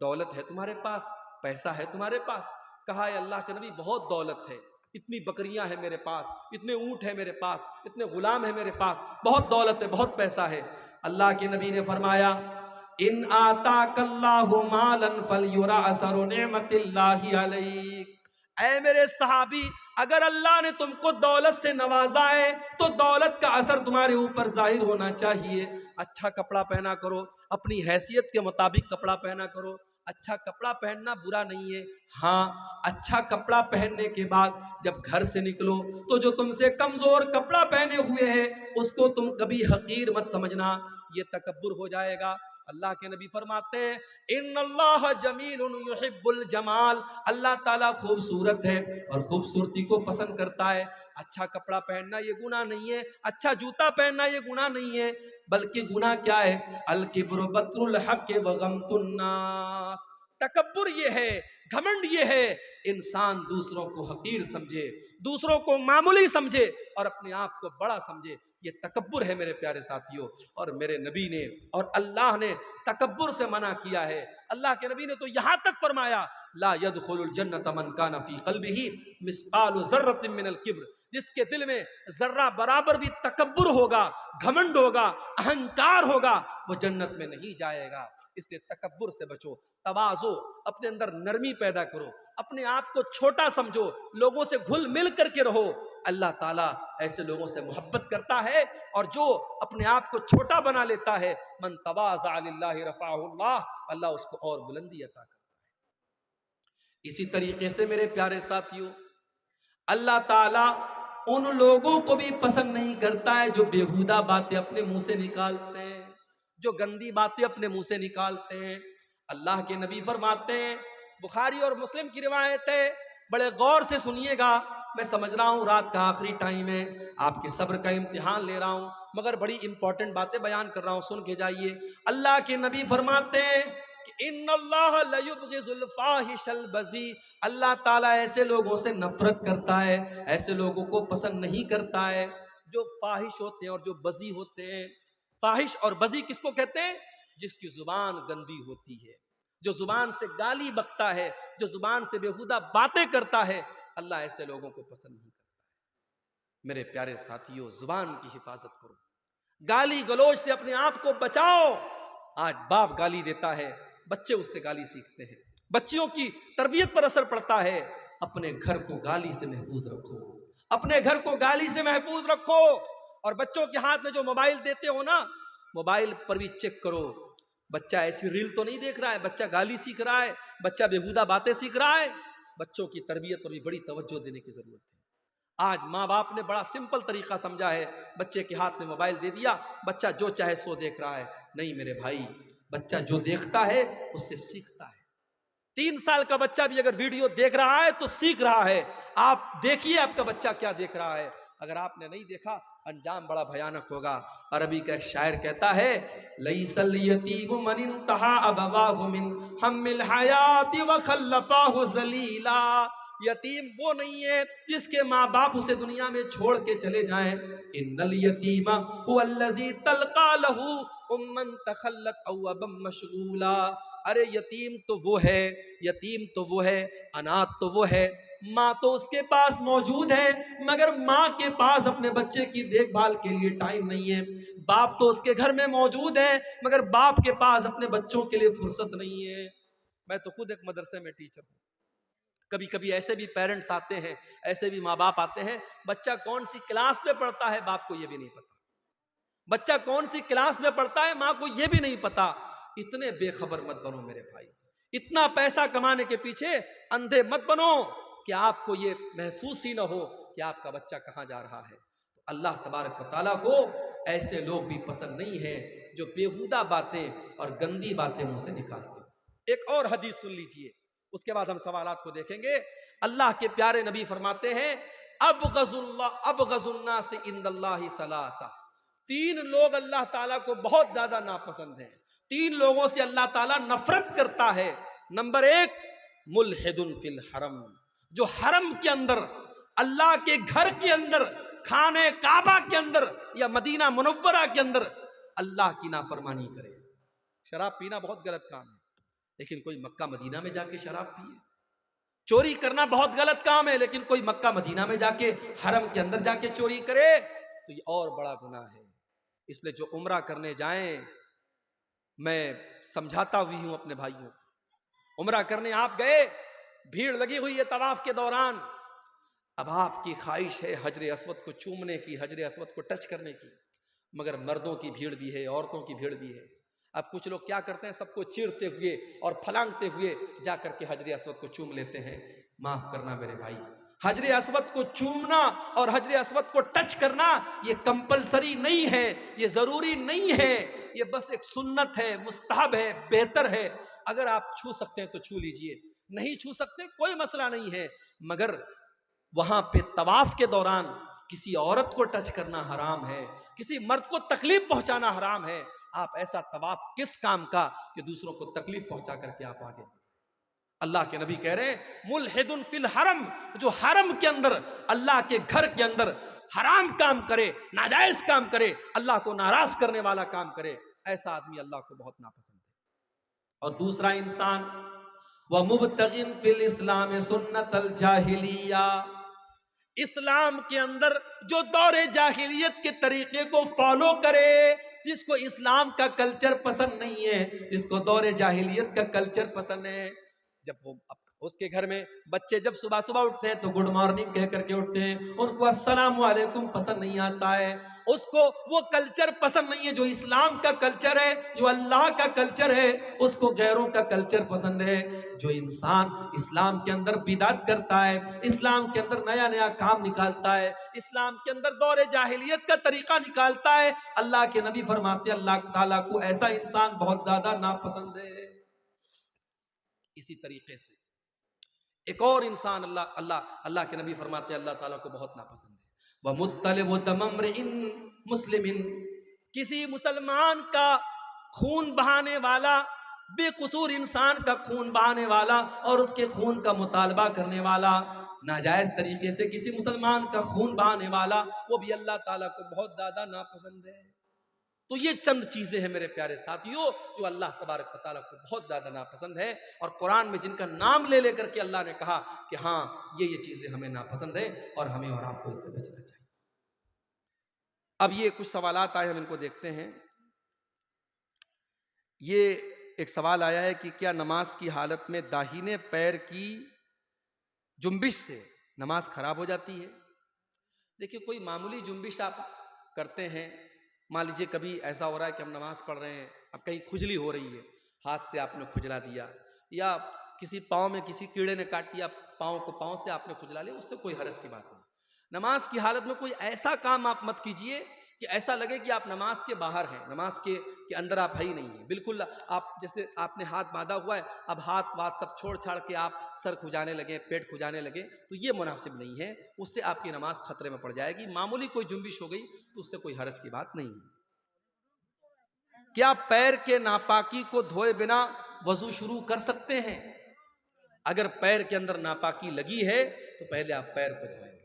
دولت ہے تمہارے پاس، پیسہ ہے تمہارے پاس؟ کہا اے اللہ کے نبی بہت دولت ہے، اتنی بکریاں ہیں میرے پاس، اتنے اونٹ ہیں میرے پاس، اتنے غلام ہیں میرے پاس، بہت دولت ہے، بہت پیسہ ہے۔ اللہ کے نبی نے فرمایا ان آتاک اللہ مالا فلیرا اثر نعمت اللہ علیک، اے میرے صحابی اگر اللہ نے تم کو دولت سے نوازا ہے تو دولت کا اثر تمہارے اوپر ظاہر ہونا چاہیے۔ اچھا کپڑا پہنا کرو، اپنی حیثیت کے مطابق کپڑا پہنا کرو۔ اچھا کپڑا پہننا برا نہیں ہے، ہاں اچھا کپڑا پہننے کے بعد جب گھر سے نکلو تو جو تم سے کمزور کپڑا پہنے ہوئے ہے اس کو تم کبھی حقیر مت سمجھنا، یہ تکبر ہو جائے گا۔ اللہ کے نبی فرماتے ہیں ان اللہ جمیل یحب الجمال، اللہ تعالیٰ خوبصورت ہے اور خوبصورتی کو پسند کرتا ہے۔ اچھا کپڑا پہننا یہ گناہ نہیں ہے، اچھا جوتا پہننا یہ گناہ نہیں ہے، بلکہ گناہ کیا ہے؟ الکبر بطر الحق وغمط الناس، تکبر یہ ہے، گھمنڈ یہ ہے، انسان دوسروں کو حقیر سمجھے، دوسروں کو معمولی سمجھے اور اپنے آپ کو بڑا سمجھے، یہ تکبر ہے میرے پیارے ساتھیوں۔ اور میرے نبی نے اور اللہ نے تکبر سے منع کیا ہے۔ اللہ کے نبی نے تو یہاں تک فرمایا لا يدخل الجنت من کان فی قلبہ مثقال ذرۃ من الکبر، جس کے دل میں ذرہ برابر بھی تکبر ہوگا، گھمنڈ ہوگا، اہنکار ہوگا، وہ جنت میں نہیں جائے گا۔ اس لیے تکبر سے بچو، تواضع، اپنے اندر نرمی پیدا کرو، اپنے آپ کو چھوٹا سمجھو، لوگوں سے گھل مل کر کے رہو، اللہ تعالیٰ ایسے لوگوں سے محبت کرتا ہے۔ اور جو اپنے آپ کو چھوٹا بنا لیتا ہے، من تواضع للہ رفعہ اللہ، اللہ اس کو اور بلندی عطا کرتا ہے۔ اسی طریقے سے میرے پیارے ساتھیوں، اللہ تعالیٰ ان لوگوں کو بھی پسند نہیں کرتا ہے جو بیہودہ باتیں اپنے منہ سے نکالتے ہیں، جو گندی باتیں اپنے منہ سے نکالتے ہیں۔ اللہ کے نبی فرماتے ہیں، بخاری اور مسلم کی روایت ہے، بڑے غور سے سنیے گا، میں سمجھ رہا ہوں رات کا آخری ٹائم ہے، آپ کے صبر کا امتحان لے رہا ہوں، مگر بڑی امپورٹنٹ باتیں بیان کر رہا ہوں، سن کے جائیے۔ اللہ کے نبی فرماتے ہیں کہ ان اللہ لیبغض الفاحش البذیء، اللہ تعالیٰ ایسے لوگوں سے نفرت کرتا ہے، ایسے لوگوں کو پسند نہیں کرتا ہے جو فاحش ہوتے ہیں اور جو بذیء ہوتے ہیں۔ فاحش اور بذیء کس کو کہتے ہیں؟ جس کی زبان گندی ہوتی ہے، جو زبان سے گالی بکتا ہے، جو زبان سے بیہودہ باتیں کرتا ہے، اللہ ایسے لوگوں کو پسند نہیں کرتا ہے۔ میرے پیارے ساتھیوں، زبان کی حفاظت کرو، گالی گلوچ سے اپنے آپ کو بچاؤ۔ آج باپ گالی دیتا ہے، بچے اس سے گالی سیکھتے ہیں، بچیوں کی تربیت پر اثر پڑتا ہے۔ اپنے گھر کو گالی سے محفوظ رکھو، اپنے گھر کو گالی سے محفوظ رکھو۔ اور بچوں کے ہاتھ میں جو موبائل دیتے ہو نا، موبائل پر بھی چیک کرو، بچہ ایسی ریل تو نہیں دیکھ رہا ہے، بچہ گالی سیکھ رہا ہے، بچہ بیہودہ باتیں سیکھ رہا ہے۔ بچوں کی تربیت پر بھی بڑی توجہ دینے کی ضرورت ہے۔ آج ماں باپ نے بڑا سمپل طریقہ سمجھا ہے، بچے کے ہاتھ میں موبائل دے دیا، بچہ جو چاہے سو دیکھ رہا ہے۔ نہیں میرے بھائی، بچہ جو دیکھتا ہے اس سے سیکھتا ہے۔ 3 سال کا بچہ بھی اگر ویڈیو دیکھ رہا ہے تو سیکھ رہا ہے۔ آپ دیکھیے آپ کا بچہ کیا دیکھ رہا ہے، اگر آپ نے نہیں دیکھا انجام بڑا بھیانک ہوگا۔ عربی کا ایک شاعر کہتا ہے، لیس الیتیم من انتہا ابواہ من ہم الحیات وخلفاہ ذلیلا، یتیم وہ نہیں ہے جس کے ماں باپ اسے دنیا میں چھوڑ کے چلے جائیں۔ ان الیتیم هو الذی تلقى له امن تخلت او ابا مشغولا، ارے یتیم تو وہ ہے، یتیم تو وہ ہے، انات تو وہ ہے، ماں تو اس کے پاس موجود ہے مگر ماں کے پاس اپنے بچے کی دیکھ بھال کے لیے ٹائم نہیں ہے، باپ تو اس کے گھر میں موجود ہے مگر باپ کے پاس اپنے بچوں کے لیے فرصت نہیں ہے۔ میں تو خود ایک مدرسے میں ٹیچر ہوں، کبھی کبھی ایسے بھی پیرنٹس آتے ہیں، ایسے بھی ماں باپ آتے ہیں، بچہ کون سی کلاس میں پڑھتا ہے باپ کو یہ بھی نہیں پتا، بچہ کون سی کلاس میں پڑھتا ہے ماں کو یہ بھی نہیں پتا۔ اتنے بے خبر مت بنو میرے بھائی، اتنا پیسہ کمانے کے پیچھے اندھے مت بنو کہ آپ کو یہ محسوس ہی نہ ہو کہ آپ کا بچہ کہاں جا رہا ہے۔ تو اللہ تبارک و تعالیٰ کو ایسے لوگ بھی پسند نہیں ہیں جو بیہودہ باتیں اور گندی باتیں منہ سے نکالتے ہیں۔ ایک اور حدیث سن لیجئے، اس کے بعد ہم سوالات کو دیکھیں گے۔ اللہ کے پیارے نبی فرماتے ہیں، ابغض الناس عند اللہ ثلاثہ، 3 لوگ اللہ تعالیٰ کو بہت زیادہ ناپسند ہیں، 3 لوگوں سے اللہ تعالیٰ نفرت کرتا ہے۔ نمبر 1، ملحد فی الحرم، جو حرم کے اندر، اللہ کے گھر کے اندر، خانہ کعبہ کے اندر یا مدینہ منورہ کے اندر اللہ کی نافرمانی کرے۔ شراب پینا بہت غلط کام ہے، لیکن کوئی مکہ مدینہ میں جا کے شراب پیے۔ چوری کرنا بہت غلط کام ہے، لیکن کوئی مکہ مدینہ میں جا کے، حرم کے اندر جا کے چوری کرے تو یہ اور بڑا گناہ ہے۔ اس لیے جو عمرہ کرنے جائیں، میں سمجھاتا ہوئی ہوں اپنے بھائیوں، عمرہ کرنے آپ گئے، بھیڑ لگی ہوئی ہے طواف کے دوران، اب آپ کی خواہش ہے حجر اسود کو چومنے کی، حجر اسود کو ٹچ کرنے کی، مگر مردوں کی بھیڑ بھی ہے، عورتوں کی بھیڑ بھی ہے۔ اب کچھ لوگ کیا کرتے ہیں، سب کو چیرتے ہوئے اور پھلانگتے ہوئے جا کر کے حجر اسود کو چوم لیتے ہیں۔ معاف کرنا میرے بھائی، حجر اسود کو چومنا اور حجر اسود کو ٹچ کرنا یہ کمپلسری نہیں ہے، یہ ضروری نہیں ہے، یہ بس ایک سنت ہے، مستحب ہے، بہتر ہے۔ اگر آپ چھو سکتے ہیں تو چھو لیجئے، نہیں چھو سکتے کوئی مسئلہ نہیں ہے، مگر وہاں پہ طواف کے دوران کسی عورت کو ٹچ کرنا حرام ہے، کسی مرد کو تکلیف پہنچانا حرام ہے۔ آپ ایسا طواف کس کام کا کہ دوسروں کو تکلیف پہنچا کر کے آپ آگے۔ اللہ کے نبی کہہ رہے ہیں، ملحد فی الحرم، جو حرم کے اندر، اللہ کے گھر کے اندر حرام کام کرے، ناجائز کام کرے، اللہ کو ناراض کرنے والا کام کرے، ایسا آدمی اللہ کو بہت ناپسند ہے۔ اور دوسرا انسان، وَمُبْتَغٍ فِي الْإِسْلَامِ سُنَّةَ الْجَاهِلِيَّةِ، اسلام کے اندر جو دور جاہلیت کے طریقے کو فالو کرے، جس کو اسلام کا کلچر پسند نہیں ہے، جس کو دور جاہلیت کا کلچر پسند ہے، جب وہ اس کے گھر میں بچے جب صبح صبح اٹھتے ہیں تو گڈ مارننگ کہہ کر کے اٹھتے ہیں، ان کو السلام علیکم پسند نہیں آتا ہے، اس کو وہ کلچر پسند نہیں ہے جو اسلام کا کلچر ہے، جو اللہ کا کلچر ہے، اس کو غیروں کا کلچر پسند ہے۔ جو انسان اسلام کے اندر بدعت کرتا ہے، اسلام کے اندر نیا نیا کام نکالتا ہے، اسلام کے اندر دور جاہلیت کا طریقہ نکالتا ہے، اللہ کے نبی فرماتے ہیں اللہ تعالیٰ کو ایسا انسان بہت زیادہ ناپسند ہے۔ اسی طریقے سے ایک اور انسان اللہ کے نبی فرماتے ہیں اللہ تعالیٰ کو بہت ناپسند ہے، وَمُطَّلِبُ دَمَ امْرِئٍ مُسْلِمٍ، کسی مسلمان کا خون بہانے والا، بے قصور انسان کا خون بہانے والا اور اس کے خون کا مطالبہ کرنے والا، ناجائز طریقے سے کسی مسلمان کا خون بہانے والا، وہ بھی اللہ تعالیٰ کو بہت زیادہ ناپسند ہے۔ تو یہ چند چیزیں ہیں میرے پیارے ساتھیوں جو اللہ تبارک و تعالیٰ کو بہت زیادہ ناپسند ہے، اور قرآن میں جن کا نام لے لے کر کے اللہ نے کہا کہ ہاں یہ چیزیں ہمیں ناپسند ہیں اور ہمیں اور آپ کو اس سے بچنا چاہیے۔ اب یہ کچھ سوالات آئے، ہم ان کو دیکھتے ہیں۔ یہ ایک سوال آیا ہے کہ کیا نماز کی حالت میں داہنے پیر کی جنبش سے نماز خراب ہو جاتی ہے؟ دیکھیے کوئی معمولی جنبش آپ کرتے ہیں، مان لیجیے کبھی ایسا ہو رہا ہے کہ ہم نماز پڑھ رہے ہیں، اب کہیں کھجلی ہو رہی ہے، ہاتھ سے آپ نے کھجلا دیا، یا کسی پاؤں میں کسی کیڑے نے کاٹ دیا، پاؤں سے آپ نے کھجلا لیا، اس سے کوئی حرج کی بات نہیں۔ نماز کی حالت میں کوئی ایسا کام آپ مت کیجئے کہ ایسا لگے کہ آپ نماز کے باہر ہیں، نماز کے اندر آپ ہے ہی نہیں ہیں، بالکل آپ جیسے آپ نے ہاتھ باندھا ہوا ہے، اب ہاتھ وات سب چھوڑ چھاڑ کے آپ سر کھجانے لگے، پیٹ کھجانے لگے، تو یہ مناسب نہیں ہے، اس سے آپ کی نماز خطرے میں پڑ جائے گی۔ معمولی کوئی جنبش ہو گئی تو اس سے کوئی حرج کی بات نہیں ہے۔ کیا پیر کے ناپاکی کو دھوئے بنا وضو شروع کر سکتے ہیں؟ اگر پیر کے اندر ناپاکی لگی ہے تو پہلے آپ پیر کو دھوئیں گے،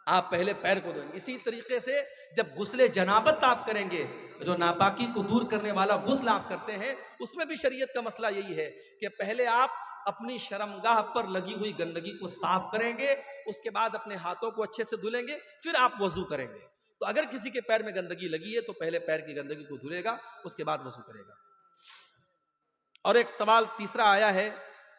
آپ پہلے پیر کو دھوئیں گے۔ اسی طریقے سے جب غسل جنابت آپ کریں گے، جو ناپاکی کو دور کرنے والا غسل آپ کرتے ہیں، اس میں بھی شریعت کا مسئلہ یہی ہے کہ پہلے آپ اپنی شرمگاہ پر لگی ہوئی گندگی کو صاف کریں گے، اس کے بعد اپنے ہاتھوں کو اچھے سے دھلیں گے، پھر آپ وضو کریں گے۔ تو اگر کسی کے پیر میں گندگی لگی ہے تو پہلے پیر کی گندگی کو دھلے گا، اس کے بعد وضو کرے گا۔ اور ایک سوال تیسرا آیا ہے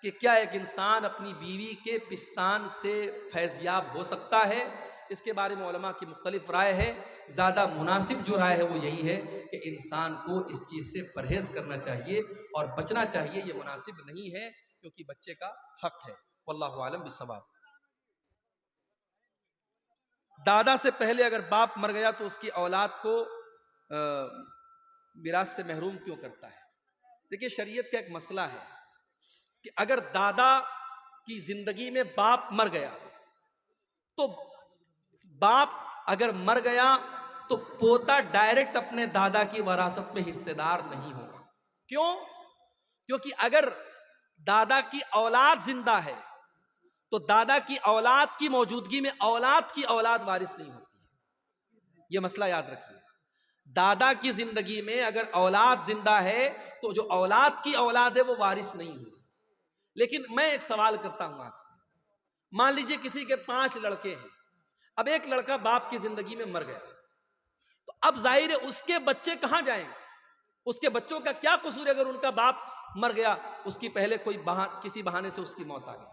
کہ کیا ایک انسان اپنی بیوی کے پستان سے فیضیاب ہو سکتا ہے؟ اس کے بارے میں علماء کی مختلف رائے ہے، زیادہ مناسب جو رائے ہے وہ یہی ہے کہ انسان کو اس چیز سے پرہیز کرنا چاہیے اور بچنا چاہیے، یہ مناسب نہیں ہے کیونکہ بچے کا حق ہے۔ واللہ اعلم بالصواب۔ دادا سے پہلے اگر باپ مر گیا تو اس کی اولاد کو میراث سے محروم کیوں کرتا ہے؟ دیکھیے شریعت کا ایک مسئلہ ہے کہ اگر دادا کی زندگی میں باپ مر گیا تو باپ اگر مر گیا تو پوتا ڈائریکٹ اپنے دادا کی وراثت میں حصے دار نہیں ہوگا۔ کیوں؟ کیونکہ اگر دادا کی اولاد زندہ ہے تو دادا کی اولاد کی موجودگی میں اولاد کی اولاد وارث نہیں ہوتی ہے، یہ مسئلہ یاد رکھیے۔ دادا کی زندگی میں اگر اولاد زندہ ہے تو جو اولاد کی اولاد ہے وہ وارث نہیں ہوگی۔ لیکن میں ایک سوال کرتا ہوں آپ سے، مان لیجئے کسی کے 5 لڑکے ہیں، اب ایک لڑکا باپ کی زندگی میں مر گیا، تو اب ظاہر ہے اس کے بچے کہاں جائیں گے؟ اس کے بچوں کا کیا قصور ہے اگر ان کا باپ مر گیا، اس کی پہلے کسی بہانے سے اس کی موت آ گئی؟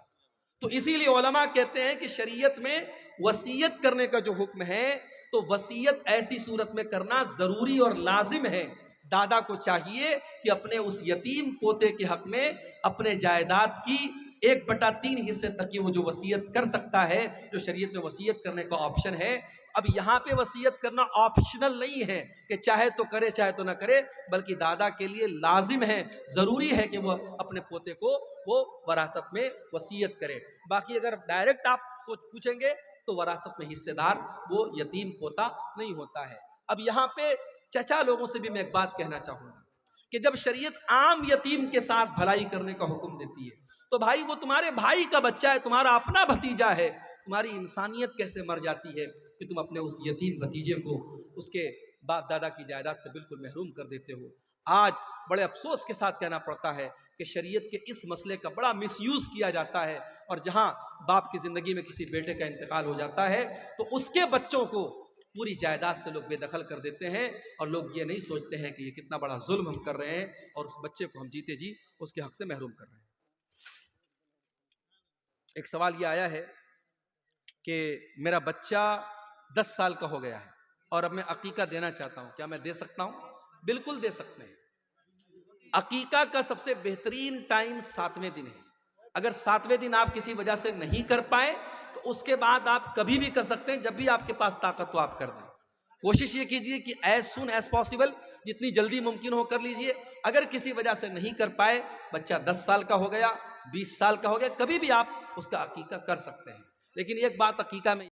تو اسی لیے علماء کہتے ہیں کہ شریعت میں وصیت کرنے کا جو حکم ہے تو وصیت ایسی صورت میں کرنا ضروری اور لازم ہے۔ دادا کو چاہیے کہ اپنے اس یتیم پوتے کے حق میں اپنے جائیداد کی 1/3 حصے تک کی وہ جو وصیت کر سکتا ہے، جو شریعت میں وصیت کرنے کا آپشن ہے۔ اب یہاں پہ وصیت کرنا آپشنل نہیں ہے کہ چاہے تو کرے چاہے تو نہ کرے، بلکہ دادا کے لیے لازم ہے، ضروری ہے کہ وہ اپنے پوتے کو وہ وراثت میں وصیت کرے۔ باقی اگر ڈائریکٹ آپ پوچھیں گے تو وراثت میں حصے دار وہ یتیم پوتا نہیں ہوتا ہے۔ اب یہاں پہ چچا لوگوں سے بھی میں ایک بات کہنا چاہوں گا کہ جب شریعت عام یتیم کے ساتھ بھلائی کرنے کا حکم دیتی ہے تو بھائی وہ تمہارے بھائی کا بچہ ہے، تمہارا اپنا بھتیجا ہے، تمہاری انسانیت کیسے مر جاتی ہے کہ تم اپنے اس یتیم بھتیجے کو اس کے باپ دادا کی جائیداد سے بالکل محروم کر دیتے ہو۔ آج بڑے افسوس کے ساتھ کہنا پڑتا ہے کہ شریعت کے اس مسئلے کا بڑا مس یوز کیا جاتا ہے، اور جہاں باپ کی زندگی میں کسی بیٹے کا انتقال ہو جاتا ہے تو اس کے بچوں کو پوری جائیداد سے لوگ بے دخل کر دیتے ہیں، اور لوگ یہ نہیں سوچتے ہیں کہ یہ کتنا بڑا ظلم ہم کر رہے ہیں اور اس بچے کو ہم جیتے جی اس کے حق سے محروم کر رہے ہیں۔ ایک سوال یہ آیا ہے کہ میرا بچہ 10 سال کا ہو گیا ہے اور اب میں عقیقہ دینا چاہتا ہوں، کیا میں دے سکتا ہوں؟ بالکل دے سکتے ہیں۔ عقیقہ کا سب سے بہترین ٹائم 7ویں دن ہے۔ اگر 7ویں دن آپ کسی وجہ سے نہیں کر پائے تو اس کے بعد آپ کبھی بھی کر سکتے ہیں، جب بھی آپ کے پاس طاقت ہو آپ کر دیں۔ کوشش یہ کیجئے کہ ایز سون ایز پاسبل، جتنی جلدی ممکن ہو کر لیجئے۔ اگر کسی وجہ سے نہیں کر پائے، بچہ 10 سال کا ہو گیا، 20 سال کا ہو گیا، کبھی بھی آپ اس کا عقیقہ کر سکتے ہیں۔ لیکن ایک بات عقیقہ میں